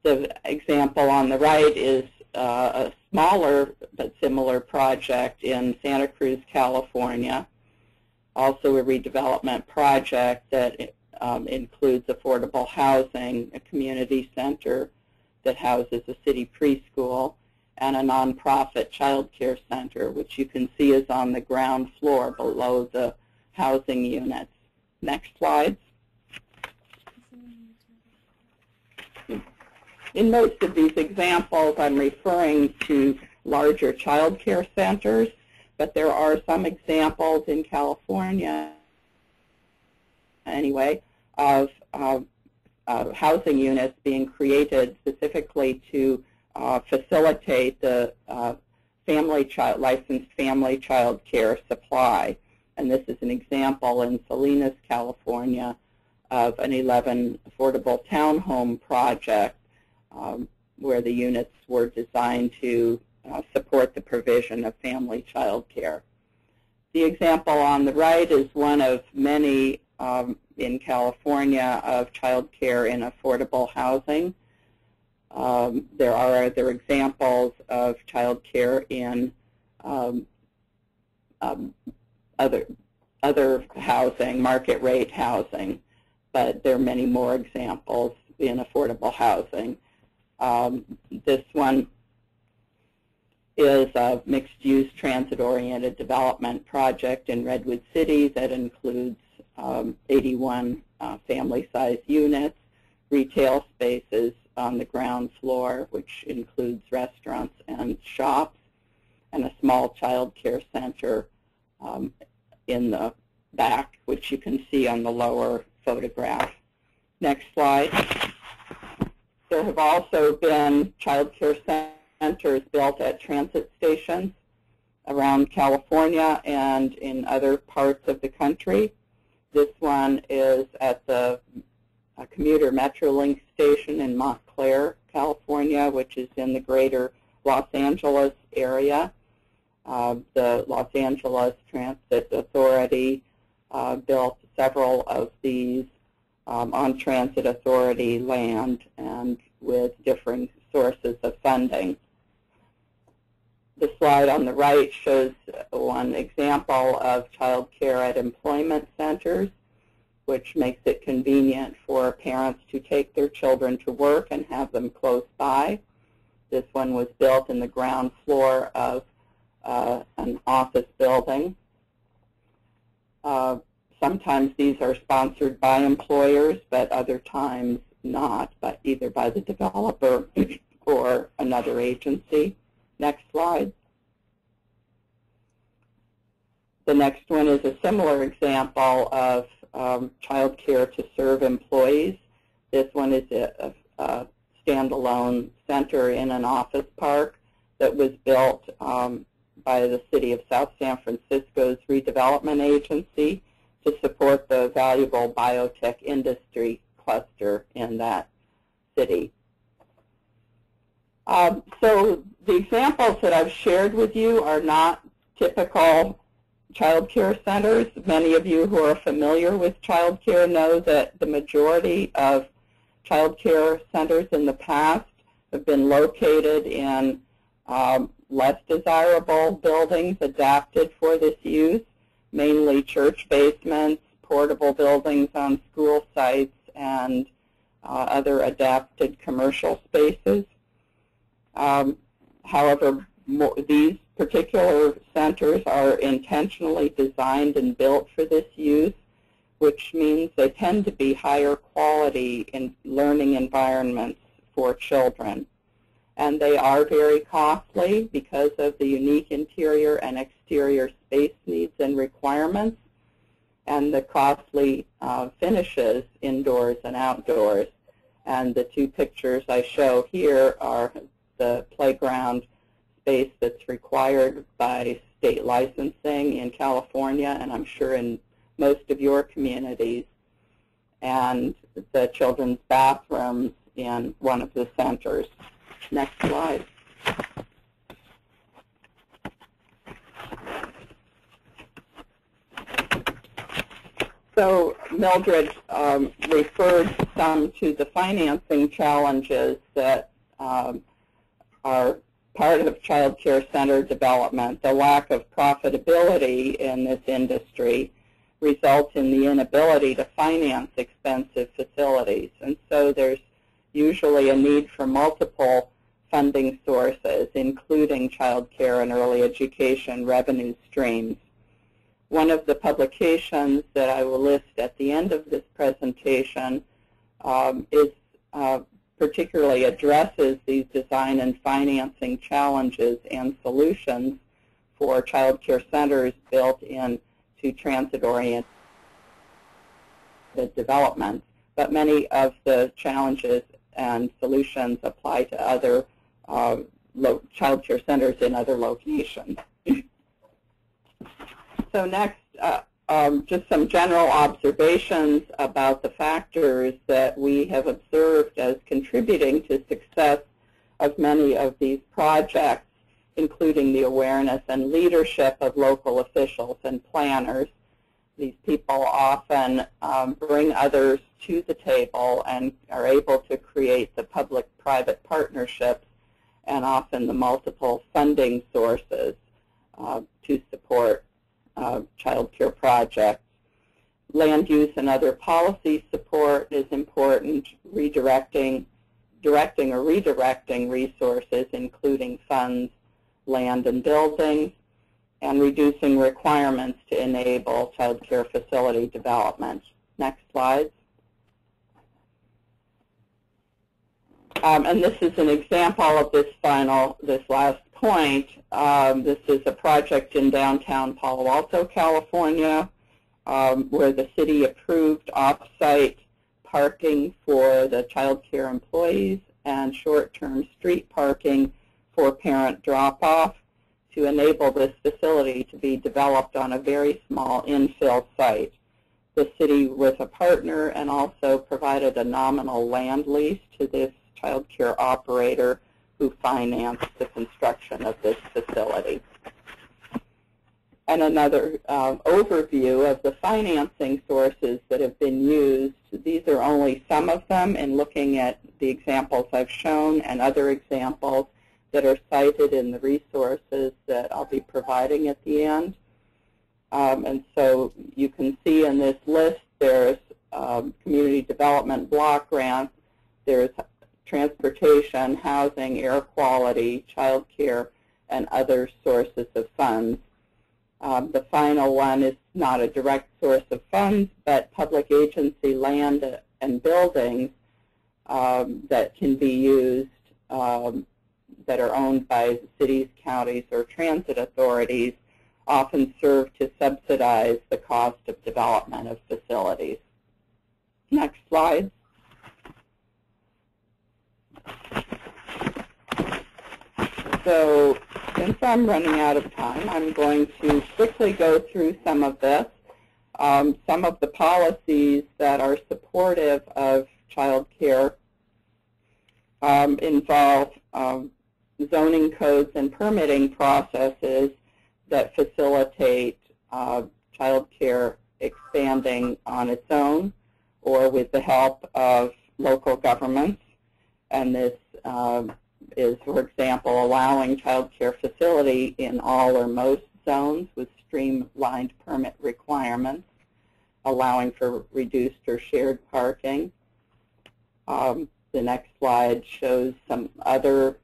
The example on the right is a smaller but similar project in Santa Cruz, California, also a redevelopment project that includes affordable housing, a community center that houses a city preschool, and a nonprofit child care center, which you can see is on the ground floor below the housing units. Next slide. In most of these examples, I'm referring to larger child care centers, but there are some examples in California, anyway, of housing units being created specifically to facilitate the licensed family child care supply. And this is an example in Salinas, California, of an 11 affordable townhome project where the units were designed to support the provision of family child care. The example on the right is one of many in California of child care in affordable housing. There are other examples of child care in other housing, market rate housing, but there are many more examples in affordable housing. This one is a mixed-use transit-oriented development project in Redwood City that includes 81 family-sized units retail spaces on the ground floor, which includes restaurants and shops, and a small child care center in the back, which you can see on the lower photograph. Next slide. There have also been child care centers built at transit stations around California and in other parts of the country. This one is at the commuter Metrolink station in Montclair, California, which is in the greater Los Angeles area. The Los Angeles Transit Authority built several of these on Transit Authority land and with different sources of funding. The slide on the right shows one example of child care at employment centers, which makes it convenient for parents to take their children to work and have them close by. This one was built in the ground floor of an office building. Sometimes these are sponsored by employers, but other times not, but either by the developer or another agency. Next slide. The next one is a similar example of child care to serve employees. This one is a standalone center in an office park that was built by the City of South San Francisco's redevelopment agency to support the valuable biotech industry cluster in that city. So the examples that I've shared with you are not typical child care centers. Many of you who are familiar with child care know that the majority of child care centers in the past have been located in less desirable buildings adapted for this use, mainly church basements, portable buildings on school sites, and other adapted commercial spaces. However, these particular centers are intentionally designed and built for this use, which means they tend to be higher quality in learning environments for children. And they are very costly because of the unique interior and exterior space needs and requirements, and the costly finishes indoors and outdoors. And the two pictures I show here are the playground space that's required by state licensing in California, and I'm sure in most of your communities, and the children's bathrooms in one of the centers. Next slide. So Mildred referred some to the financing challenges that are part of child care center development. The lack of profitability in this industry results in the inability to finance expensive facilities. And so there's usually a need for multiple funding sources, including child care and early education revenue streams. One of the publications that I will list at the end of this presentation particularly addresses these design and financing challenges and solutions for child care centers built into transit-oriented developments. But many of the challenges and solutions apply to other child care centers in other locations. So next, just some general observations about the factors that we have observed as contributing to success of many of these projects, including the awareness and leadership of local officials and planners. These people often bring others to the table and are able to create the public-private partnerships and often the multiple funding sources to support child care projects. Land use and other policy support is important, directing or redirecting resources, including funds, land, and buildings, and reducing requirements to enable child care facility development. Next slide. And this is an example of this last point. This is a project in downtown Palo Alto, California, where the city approved off-site parking for the child care employees and short-term street parking for parent drop-off to enable this facility to be developed on a very small infill site. The city was a partner and also provided a nominal land lease to this child care operator who financed the construction of this facility. And another overview of the financing sources that have been used. These are only some of them in looking at the examples I've shown and other examples that are cited in the resources that I'll be providing at the end. And so you can see in this list there's community development block grants, there's transportation, housing, air quality, child care, and other sources of funds. The final one is not a direct source of funds, but public agency land and buildings that can be used that are owned by cities, counties, or transit authorities often serve to subsidize the cost of development of facilities. Next slide. So since I'm running out of time, I'm going to quickly go through some of this. Some of the policies that are supportive of child care involve zoning codes and permitting processes that facilitate child care expanding on its own or with the help of local governments. And this is, for example, allowing child care facility in all or most zones with streamlined permit requirements, allowing for reduced or shared parking. The next slide shows some other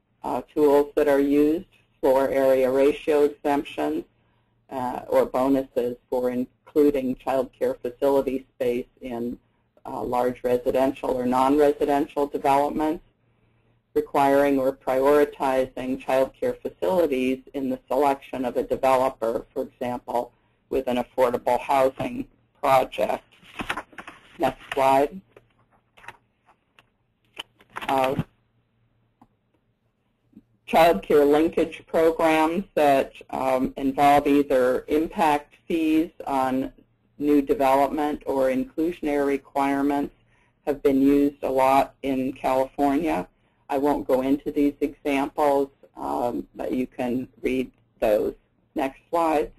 tools that are used, floor area ratio exemptions or bonuses for including child care facility space in large residential or non-residential developments, requiring or prioritizing child care facilities in the selection of a developer, for example, with an affordable housing project. Next slide. Child care linkage programs that involve either impact fees on new development or inclusionary requirements have been used a lot in California. I won't go into these examples, but you can read those. Next slide.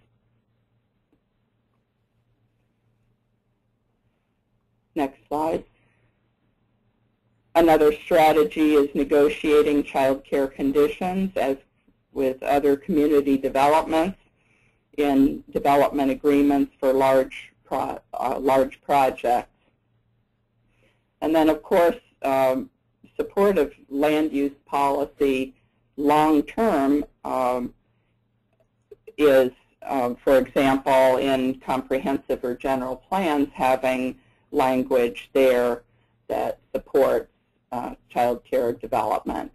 Next slide. Another strategy is negotiating child care conditions, as with other community developments, in development agreements for large projects. And then, of course, supportive land use policy long-term is, for example, in comprehensive or general plans, having language there that supports child care development.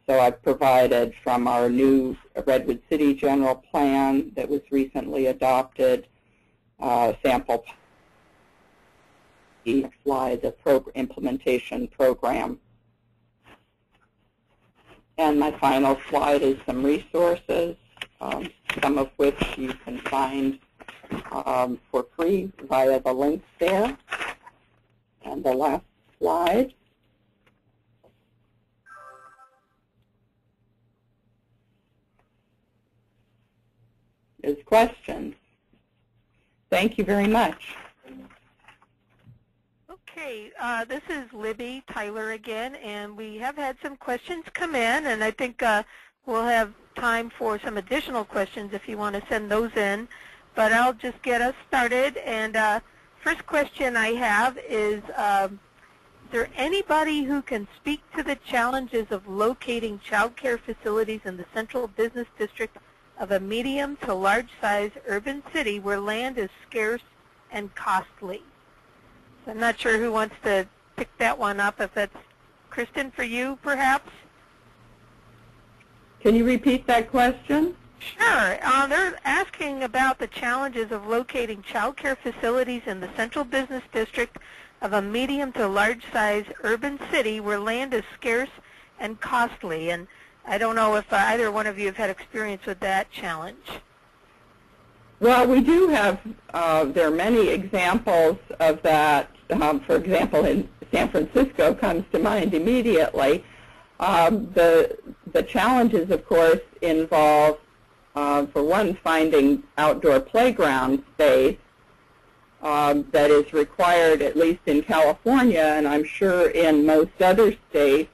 So I've provided from our new Redwood City General Plan that was recently adopted, sample slide, the implementation program. And my final slide is some resources, some of which you can find for free via the links there. And the last slide is questions. Thank you very much. Okay, this is Libby Tyler again, and we have had some questions come in, and I think we'll have time for some additional questions if you want to send those in. But I'll just get us started. And first question I have is there anybody who can speak to the challenges of locating child care facilities in the central business district of a medium to large size urban city where land is scarce and costly? So I'm not sure who wants to pick that one up, if that's Kristen, for you, perhaps? Can you repeat that question? Sure. They're asking about the challenges of locating child care facilities in the central business district of a medium to large-size urban city where land is scarce and costly. And I don't know if either one of you have had experience with that challenge. Well, we do have, there are many examples of that. For example, in San Francisco comes to mind immediately. The challenges, of course, involve, for one, finding outdoor playground space that is required, at least in California, and I'm sure in most other states.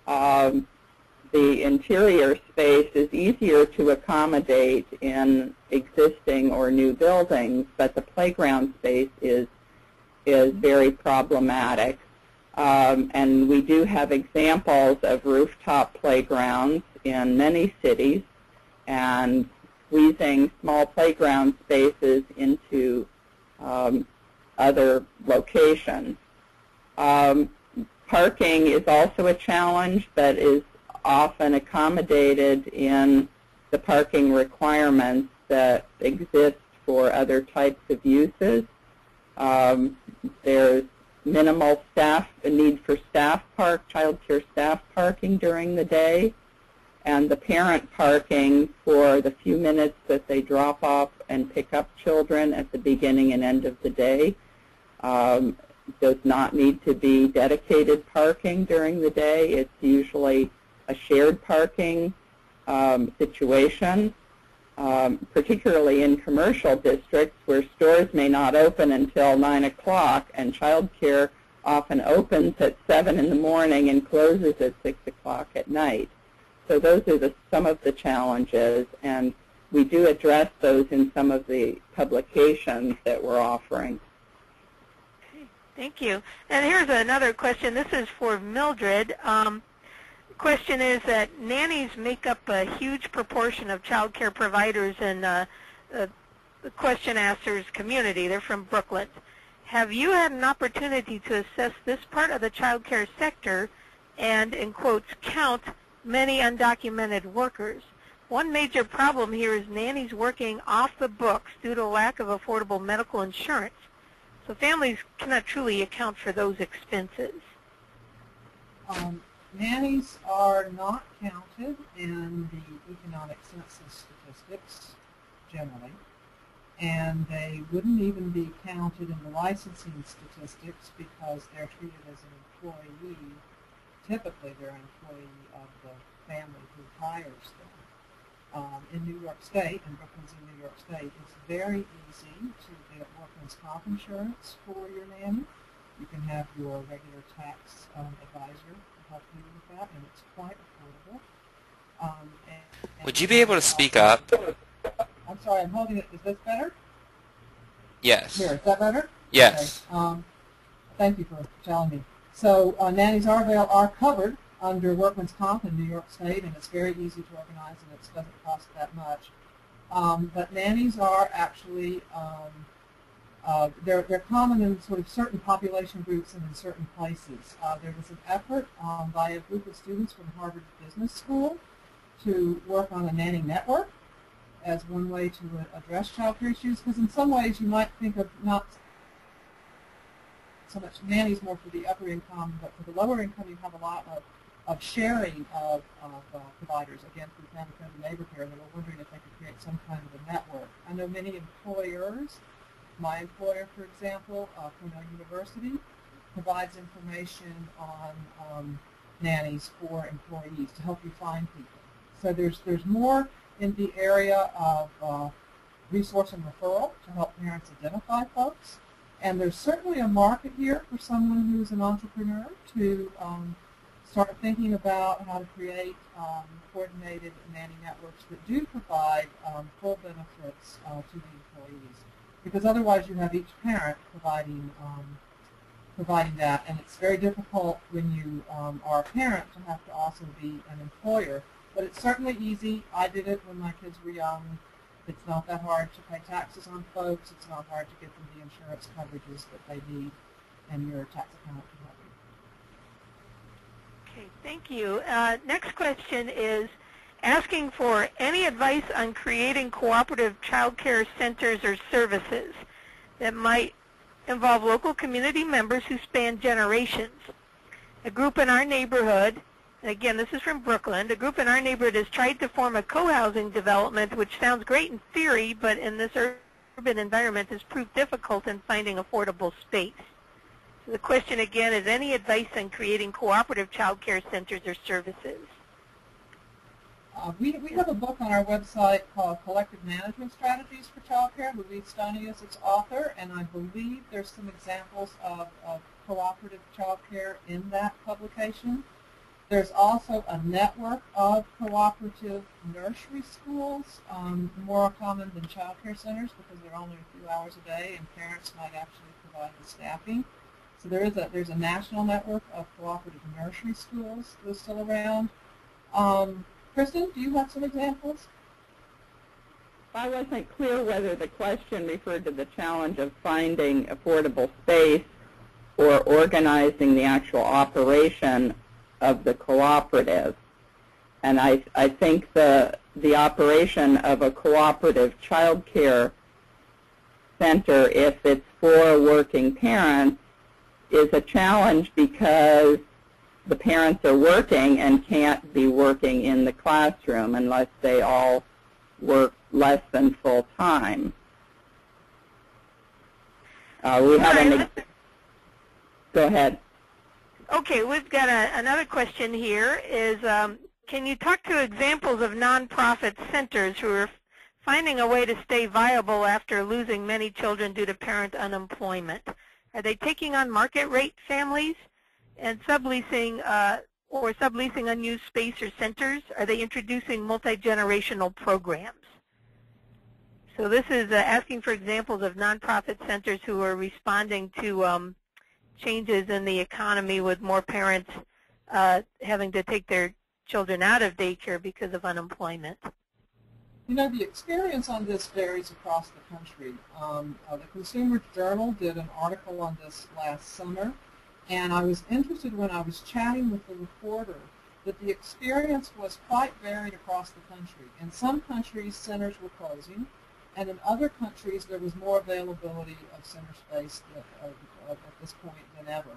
The interior space is easier to accommodate in existing or new buildings, but the playground space is very problematic. And we do have examples of rooftop playgrounds in many cities, and squeezing small playground spaces into other locations. Parking is also a challenge that is often accommodated in the parking requirements that exist for other types of uses. There's minimal need for child care staff parking during the day, and the parent parking for the few minutes that they drop off and pick up children at the beginning and end of the day. Does not need to be dedicated parking during the day. It's usually a shared parking situation, particularly in commercial districts where stores may not open until 9 o'clock, and child care often opens at 7 in the morning and closes at 6 o'clock at night. So those are some of the challenges, and we do address those in some of the publications that we're offering. Thank you. And here's another question. This is for Mildred. The question is that nannies make up a huge proportion of child care providers in the question askers community. They're from Brooklyn. Have you had an opportunity to assess this part of the child care sector and, in quotes, count many undocumented workers? One major problem here is nannies working off the books due to lack of affordable medical insurance. So families cannot truly account for those expenses. Nannies are not counted in the economic census statistics generally, and they wouldn't even be counted in the licensing statistics because they're treated as an employee. Typically, they're an employee of the family who hires them. In New York State, and Brooklyn's in New York State, it's very easy to get workman's comp insurance for your nanny. You can have your regular tax advisor help you with that, and it's quite affordable. Would you be able to speak up? I'm sorry, I'm holding it. Is this better? Yes. Here, is that better? Yes. Okay. Thank you for telling me. So nannies are covered under workman's comp in New York State, and it's very easy to organize, and it doesn't cost that much. But nannies are actually, they're common in sort of certain population groups and in certain places. There was an effort by a group of students from Harvard Business School to work on a nanny network as one way to address child care issues, because in some ways you might think of not so much nannies more for the upper income, but for the lower income you have a lot of sharing of providers, again, through family-friendly neighbor care, and they were wondering if they could create some kind of a network. I know many employers, my employer, for example, Cornell University, provides information on nannies for employees to help you find people. So there's more in the area of resource and referral to help parents identify folks, and there's certainly a market here for someone who's an entrepreneur to start thinking about how to create coordinated nanny networks that do provide full benefits to the employees. Because otherwise you have each parent providing that, and it's very difficult when you are a parent to have to also be an employer. But it's certainly easy. I did it when my kids were young. It's not that hard to pay taxes on folks. It's not hard to get them the insurance coverages that they need, and your tax account can help you. Okay, thank you. Next question is asking for any advice on creating cooperative child care centers or services that might involve local community members who span generations. A group in our neighborhood, again, this is from Brooklyn, a group in our neighborhood has tried to form a co-housing development, which sounds great in theory, but in this urban environment has proved difficult in finding affordable space. So the question again is any advice on creating cooperative child care centers or services? We have a book on our website called Collective Management Strategies for Child Care. Louise Stoney is its author, and I believe there's some examples of cooperative child care in that publication. There's also a network of cooperative nursery schools, more common than child care centers because they're only a few hours a day, and parents might actually provide the staffing. So there's a national network of cooperative nursery schools that's still around. Kristen, do you have some examples? I wasn't clear whether the question referred to the challenge of finding affordable space or organizing the actual operation of the cooperative. And I think the operation of a cooperative child care center, if it's for working parents, is a challenge because the parents are working and can't be working in the classroom unless they all work less than full time. We have go ahead. Okay, we've got another question here is, can you talk to examples of nonprofit centers who are finding a way to stay viable after losing many children due to parent unemployment? Are they taking on market rate families and subleasing unused space or centers? Are they introducing multi-generational programs? So this is asking for examples of nonprofit centers who are responding to changes in the economy with more parents having to take their children out of daycare because of unemployment. You know, the experience on this varies across the country. The Consumer Journal did an article on this last summer, and I was interested when I was chatting with the reporter that the experience was quite varied across the country. In some countries, centers were closing, and in other countries, there was more availability of center space at this point than ever.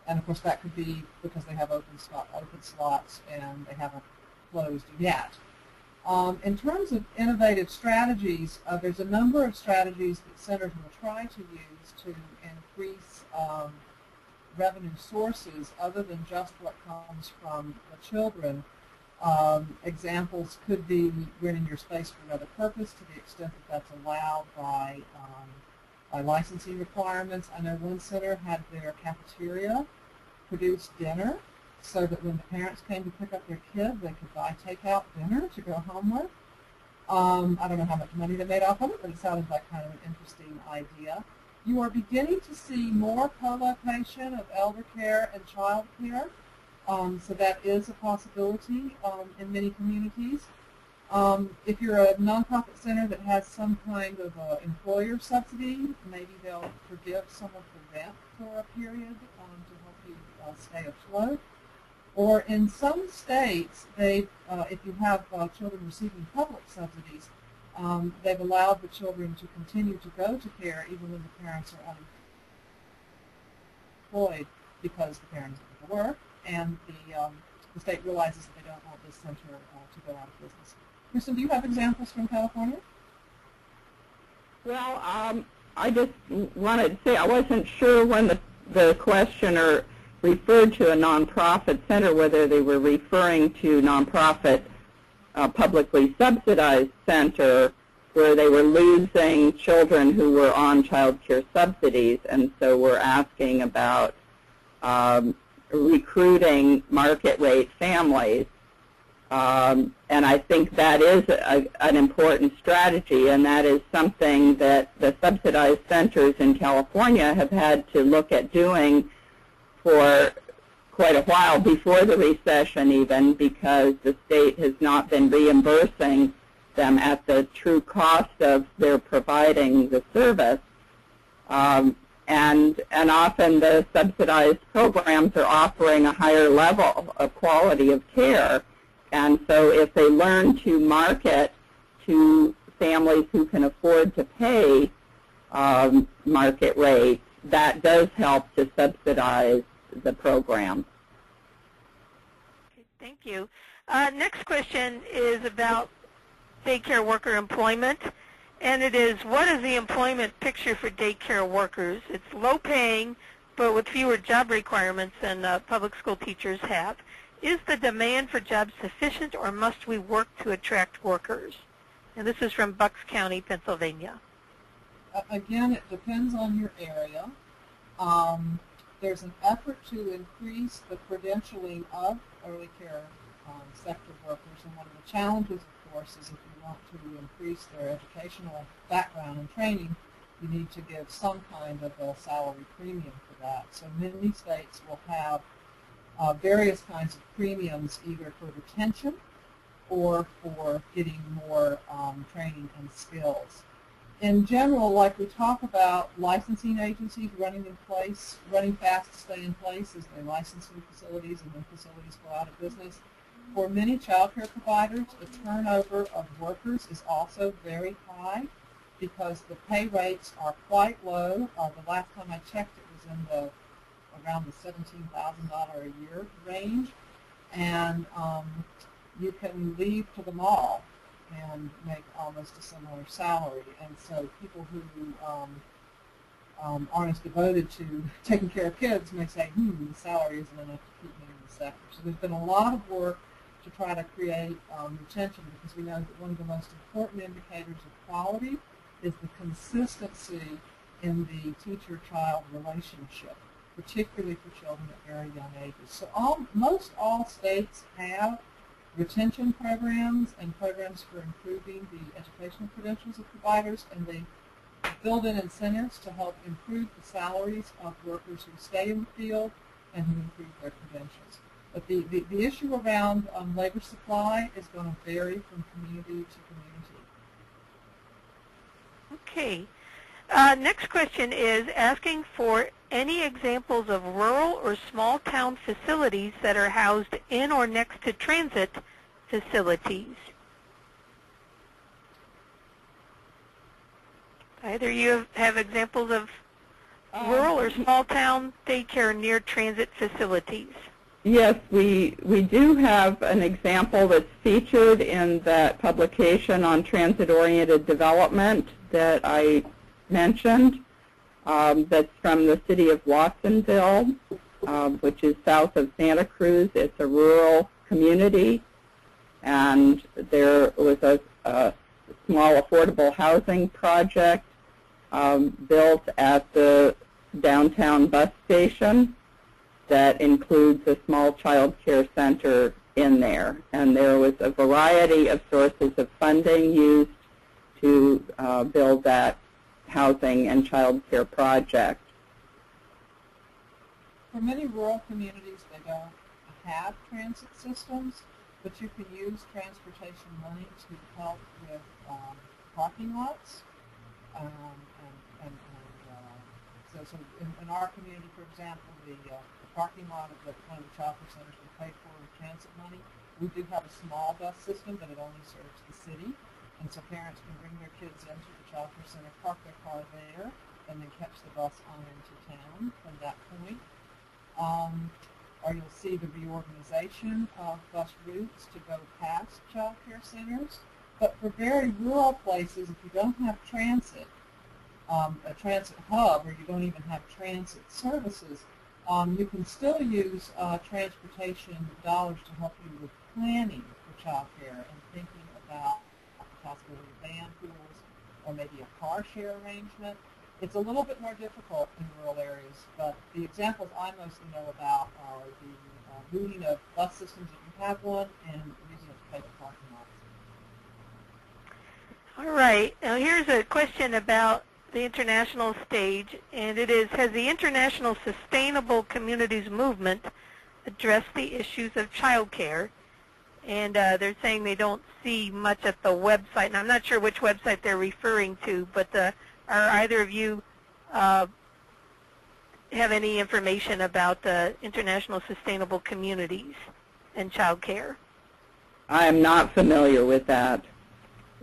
And of course, that could be because they have open slots and they haven't closed yet. In terms of innovative strategies, there's a number of strategies that centers will try to use to increase revenue sources other than just what comes from the children. Examples could be renting your space for another purpose to the extent that that's allowed by licensing requirements. I know one center had their cafeteria produce dinner so that when the parents came to pick up their kid, they could buy takeout dinner to go home with. I don't know how much money they made off of it, but it sounded like kind of an interesting idea. You are beginning to see more co-location of elder care and child care, so that is a possibility in many communities. If you're a nonprofit center that has some kind of employer subsidy, maybe they'll forgive some of the rent for a period to help you stay afloat. Or in some states, if you have children receiving public subsidies, they've allowed the children to continue to go to care even when the parents are unemployed because the parents have to work, and the state realizes that they don't want this center to go out of business. Kristen, do you have examples from California? Well, I just wanted to say I wasn't sure when the questioner referred to a nonprofit center, whether they were referring to nonprofit publicly subsidized center where they were losing children who were on child care subsidies, and so we're asking about recruiting market rate families. And I think that is an important strategy, and that is something that the subsidized centers in California have had to look at doing for quite a while before the recession even, because the state has not been reimbursing them at the true cost of their providing the service. and often the subsidized programs are offering a higher level of quality of care. And so if they learn to market to families who can afford to pay market rate, that does help to subsidize the program. Okay, thank you. Next question is about daycare worker employment, and it is, what is the employment picture for daycare workers? It's low paying, but with fewer job requirements than public school teachers have. Is the demand for jobs sufficient, or must we work to attract workers? And this is from Bucks County, Pennsylvania. Again, it depends on your area. There's an effort to increase the credentialing of early care sector workers, and one of the challenges, of course, is if you want to increase their educational background and training, you need to give some kind of a salary premium for that. So many states will have various kinds of premiums, either for retention or for getting more training and skills. In general, like we talk about licensing agencies running in place, running fast to stay in place as they license new facilities and then facilities go out of business. For many child care providers, the turnover of workers is also very high because the pay rates are quite low. The last time I checked, it was in around the $17,000 a year range, and you can leave to the mall and make almost a similar salary. And so people who aren't as devoted to taking care of kids may say, the salary isn't enough to keep me in the sector. So there's been a lot of work to try to create retention, because we know that one of the most important indicators of quality is the consistency in the teacher-child relationship, particularly for children at very young ages. So most all states have retention programs and programs for improving the educational credentials of providers, and they build in incentives to help improve the salaries of workers who stay in the field and who improve their credentials. But the issue around labor supply is going to vary from community to community. Okay. Next question is asking for any examples of rural or small town facilities that are housed in or next to transit facilities. Either you have examples of rural or small town daycare near transit facilities? Yes, we do have an example that's featured in that publication on transit-oriented development that I mentioned. That's from the city of Watsonville, which is south of Santa Cruz. It's a rural community, and there was a small affordable housing project built at the downtown bus station that includes a small child care center in there. And there was a variety of sources of funding used to build that housing and child care project. For many rural communities, they don't have transit systems, but you can use transportation money to help with parking lots. So in our community, for example, the parking lot of one of the child care centers we pay for with transit money. We do have a small bus system, but it only serves the city. And so parents can bring their kids into the child care center, park their car there, and then catch the bus on into town from that point. Or you'll see the reorganization of bus routes to go past child care centers. But for very rural places, if you don't have transit, a transit hub, or you don't even have transit services, you can still use transportation dollars to help you with planning for child care and thinking about the possibility of van pools or maybe a car share arrangement. It's a little bit more difficult in rural areas, but the examples I mostly know about are the routing of bus systems if you have one and using it to pay for parking lots. All right. Now here's a question about the international stage, and it is, has the International Sustainable Communities movement addressed the issues of child care? And they're saying they don't see much at the website, and I'm not sure which website they're referring to, but are either of you have any information about the International Sustainable Communities and child care? I am not familiar with that.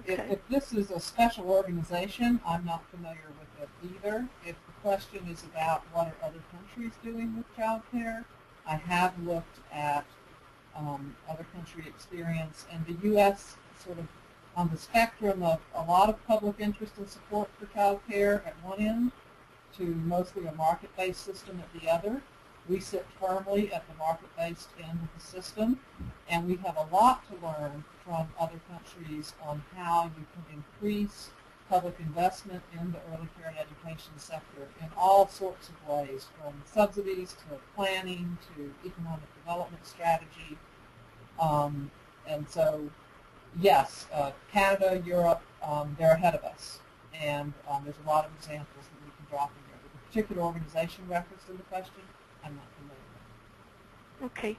Okay. If this is a special organization, I'm not familiar with it either. If the question is about what are other countries doing with child care, I have looked at other country experience, and the U.S. sort of on the spectrum of a lot of public interest and support for child care at one end to mostly a market-based system at the other. We sit firmly at the market-based end of the system, and we have a lot to learn from other countries on how you can increase public investment in the early care and education sector in all sorts of ways, from subsidies to planning to economic development strategy. And so, yes, Canada, Europe, they're ahead of us, and there's a lot of examples that we can draw from there. But the particular organization referenced in the question, I'm not familiar with. Okay.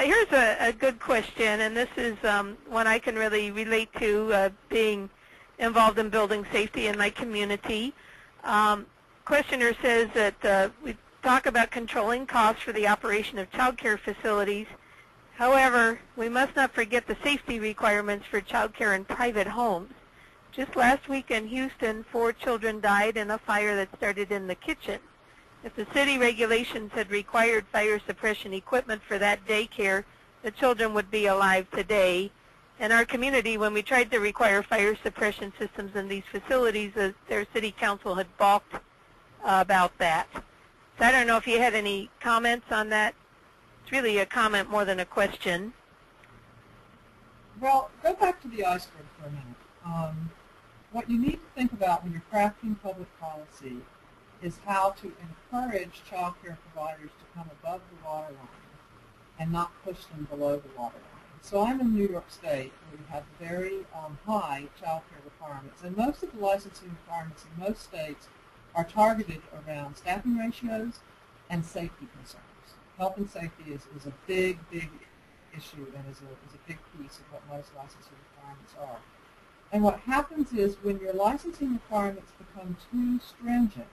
Here's a good question, and this is one I can really relate to, being involved in building safety in my community. Questioner says that we talk about controlling costs for the operation of child care facilities. However, we must not forget the safety requirements for child care in private homes. Just last week in Houston, 4 children died in a fire that started in the kitchen. If the city regulations had required fire suppression equipment for that daycare, the children would be alive today. In our community, when we tried to require fire suppression systems in these facilities, their city council had balked about that. So I don't know if you had any comments on that. It's really a comment more than a question. Well, go back to the iceberg for a minute. What you need to think about when you're crafting public policy is how to encourage child care providers to come above the waterline and not push them below the waterline. So I'm in New York State, where we have very high child care requirements, and most of the licensing requirements in most states are targeted around staffing ratios and safety concerns. Health and safety is a big, big issue and is a big piece of what most licensing requirements are. And what happens is when your licensing requirements become too stringent,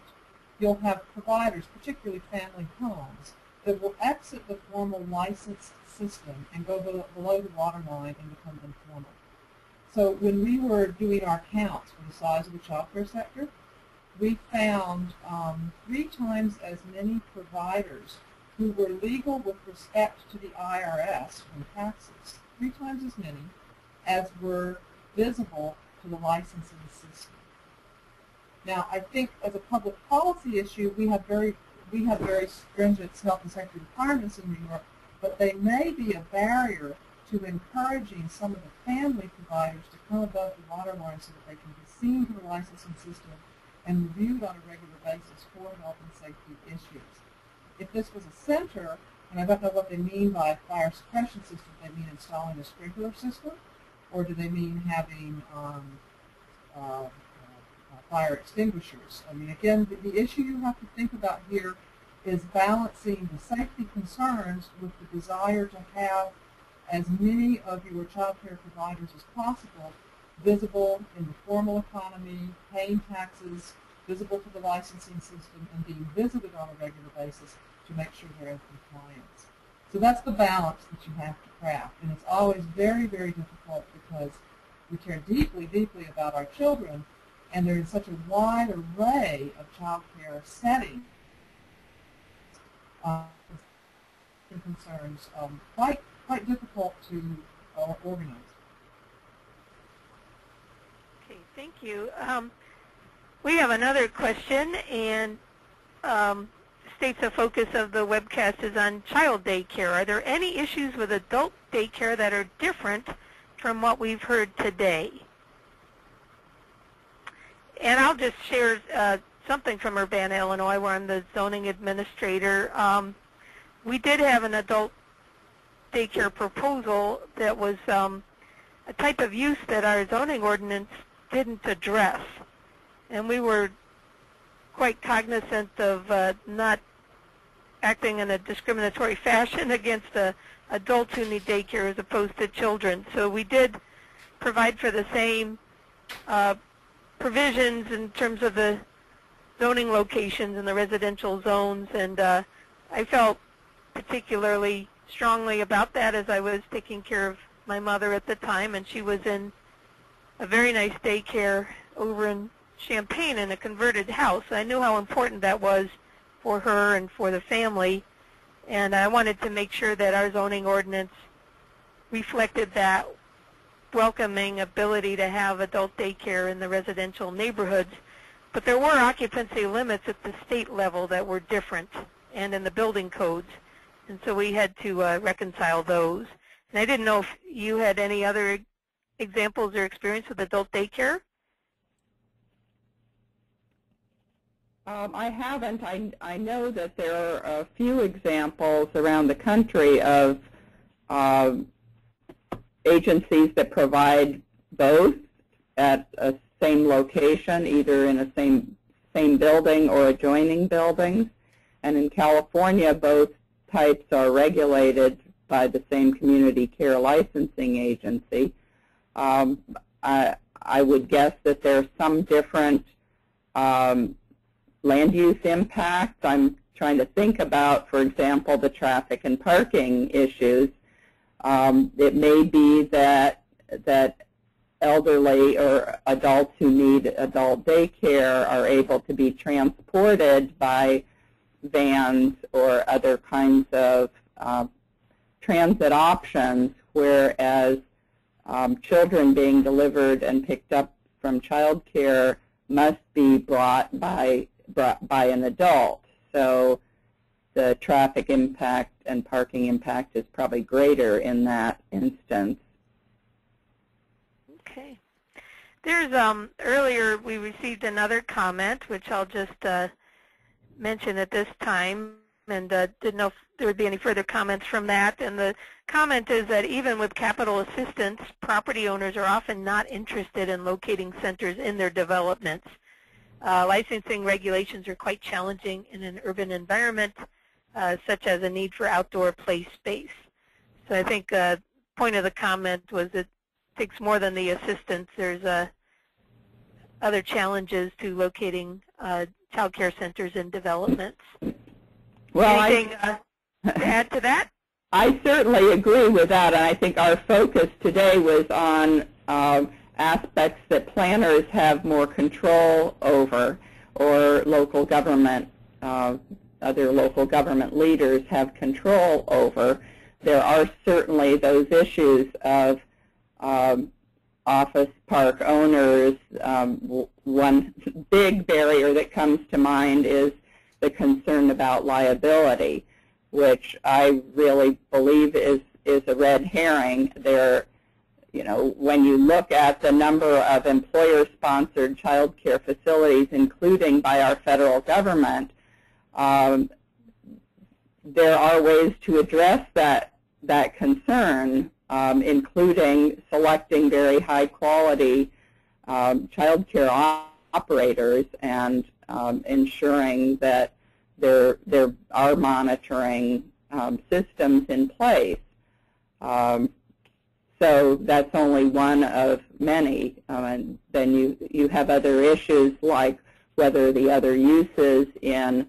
you'll have providers, particularly family homes, that will exit the formal licensed system and go below the waterline and become informal. So when we were doing our counts for the size of the child care sector, we found 3 times as many providers who were legal with respect to the IRS from taxes, 3 times as many as were visible to the licensing system. Now, I think as a public policy issue, we have very stringent health and safety requirements in New York, but they may be a barrier to encouraging some of the family providers to come above the waterline so that they can be seen to the licensing system and reviewed on a regular basis for health and safety issues. If this was a center, and I don't know what they mean by a fire suppression system, they mean installing a sprinkler system, or do they mean having fire extinguishers? I mean, again, the issue you have to think about here is balancing the safety concerns with the desire to have as many of your child care providers as possible visible in the formal economy, paying taxes, visible to the licensing system, and being visited on a regular basis to make sure they're in compliance. So that's the balance that you have to craft, and it's always very, very difficult because we care deeply, deeply about our children, and there is such a wide array of child care settings and concerns, quite difficult to organize. Okay, thank you. We have another question, and states the focus of the webcast is on child daycare. Are there any issues with adult daycare that are different from what we've heard today? And I'll just share something from Urbana, Illinois, where I'm the zoning administrator. We did have an adult daycare proposal that was a type of use that our zoning ordinance didn't address. And we were quite cognizant of not acting in a discriminatory fashion against adults who need daycare as opposed to children. So we did provide for the same provisions in terms of the zoning locations in the residential zones, and I felt particularly strongly about that as I was taking care of my mother at the time, and she was in a very nice daycare over in Champaign in a converted house. I knew how important that was for her and for the family, and I wanted to make sure that our zoning ordinance reflected that welcoming ability to have adult daycare in the residential neighborhoods. But there were occupancy limits at the state level that were different, and in the building codes, and so we had to reconcile those. And I didn't know if you had any other examples or experience with adult daycare? I haven't. I know that there are a few examples around the country of agencies that provide both at a same location, either in a same building or adjoining buildings. And in California, both types are regulated by the same community care licensing agency. I would guess that there's some different land use impacts. I'm trying to think about, for example, the traffic and parking issues. It may be that elderly or adults who need adult daycare are able to be transported by vans or other kinds of transit options, whereas children being delivered and picked up from child care must be brought by an adult. So the traffic impact and parking impact is probably greater in that instance. Okay. There's earlier we received another comment, which I'll just mention at this time, and didn't know if there would be any further comments from that. And the comment is that even with capital assistance, property owners are often not interested in locating centers in their developments. Licensing regulations are quite challenging in an urban environment, such as a need for outdoor play space. So I think the point of the comment was it takes more than the assistance. There's other challenges to locating child care centers in developments. Well, anything to add to that? I certainly agree with that, and I think our focus today was on aspects that planners have more control over, or local government, other local government leaders have control over. There are certainly those issues of office park owners. One big barrier that comes to mind is the concern about liability, which I really believe is a red herring. There, you know, when you look at the number of employer-sponsored child care facilities, including by our federal government, there are ways to address that concern, including selecting very high-quality child care operators and ensuring that there are monitoring systems in place. So that's only one of many. And then you have other issues like whether the other uses in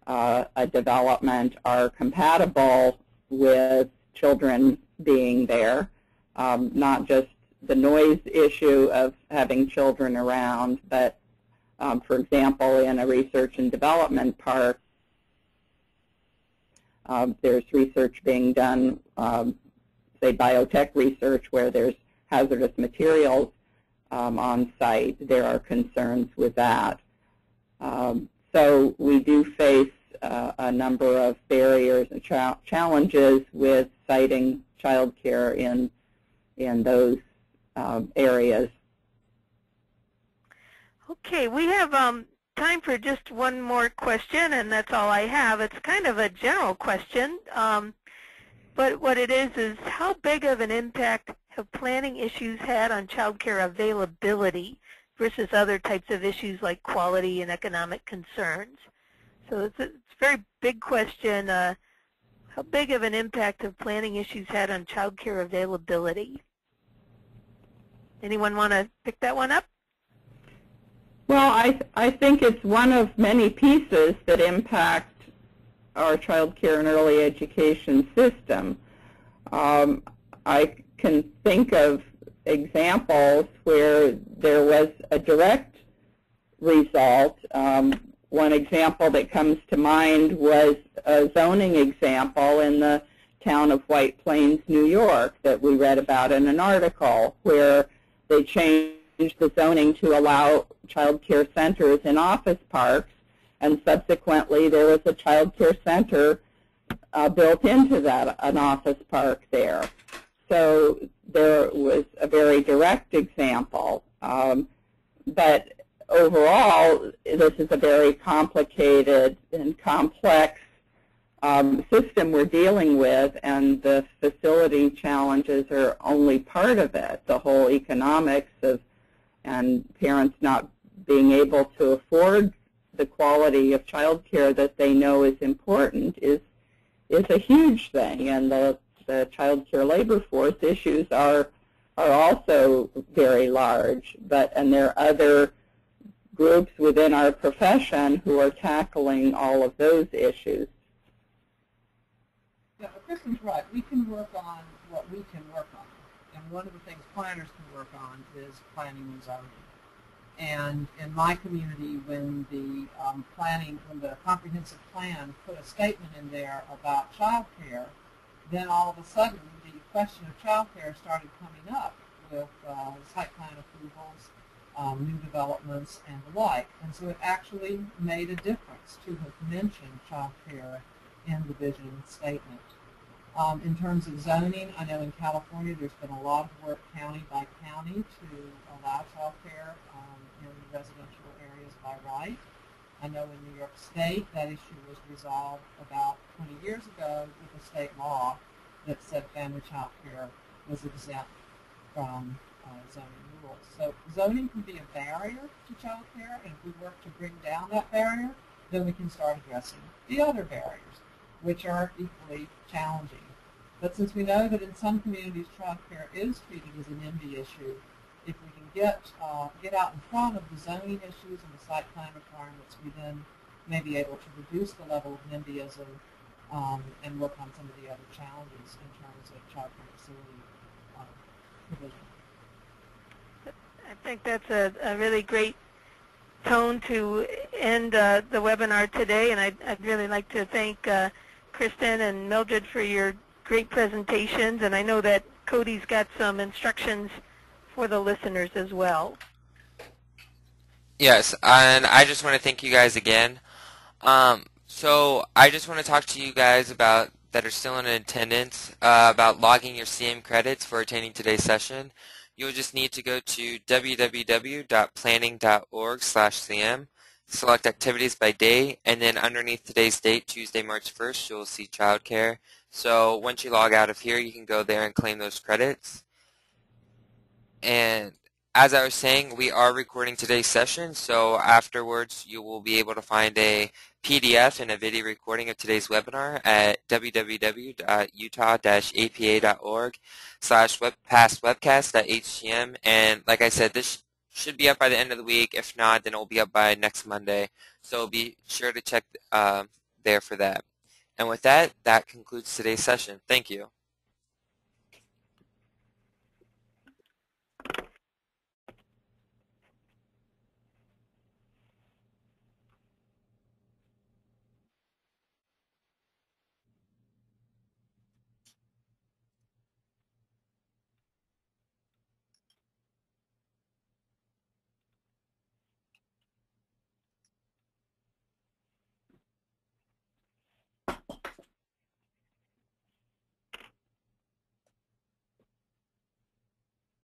a development are compatible with children being there, not just the noise issue of having children around, but for example, in a research and development park, there's research being done, say biotech research, where there's hazardous materials on site. There are concerns with that. So we do face a number of barriers and challenges with siting child care in those areas. Okay, we have time for just one more question, and that's all I have. It's kind of a general question, but what it is how big of an impact have planning issues had on child care availability versus other types of issues like quality and economic concerns? So it's a very big question. How big of an impact have planning issues had on child care availability? Anyone want to pick that one up? Well, I think it's one of many pieces that impact our child care and early education system. I can think of examples where there was a direct result. One example that comes to mind was a zoning example in the town of White Plains, New York, that we read about in an article, where they changed the zoning to allow child care centers in office parks, and subsequently there was a child care center built into that, an office park there. So there was a very direct example. But overall, this is a very complicated and complex system we're dealing with, and the facility challenges are only part of it. The whole economics of and parents not being able to afford the quality of child care that they know is important is a huge thing, and the child care labor force issues are also very large. And there are other groups within our profession who are tackling all of those issues. Yeah, Kristen's right. We can work on what we can work on. And one of the things planners can work on is planning and zoning. And in my community, when the when the comprehensive plan put a statement in there about child care, then all of a sudden the question of child care started coming up with site plan approvals, new developments, and the like. And so it actually made a difference to have mentioned child care in the vision statement. In terms of zoning, I know in California there's been a lot of work county by county to allow child care in residential areas by right. I know in New York State that issue was resolved about 20 years ago with a state law that said family child care was exempt from zoning rules. So zoning can be a barrier to child care, and if we work to bring down that barrier, then we can start addressing the other barriers, which are equally challenging. But since we know that in some communities child care is treated as an NIMBY issue, if we can get out in front of the zoning issues and the site plan requirements, we then may be able to reduce the level of NIMBYism and work on some of the other challenges in terms of child care facility provision. I think that's a really great tone to end the webinar today, and I'd really like to thank Kristen and Mildred for your great presentations, and I know that Cody's got some instructions for the listeners as well. Yes, and I just want to thank you guys again. So I just want to talk to you guys about that are still in attendance about logging your CM credits for attending today's session. You'll just need to go to www.planning.org/CM, select activities by day, and then underneath today's date, Tuesday, March 1st, you'll see childcare. So once you log out of here, you can go there and claim those credits. And as I was saying, we are recording today's session, so afterwards you will be able to find a PDF and a video recording of today's webinar at www.utah-apa.org/webcast.htm. And like I said, this should be up by the end of the week. If not, then it will be up by next Monday. So be sure to check there for that. And with that, that concludes today's session. Thank you.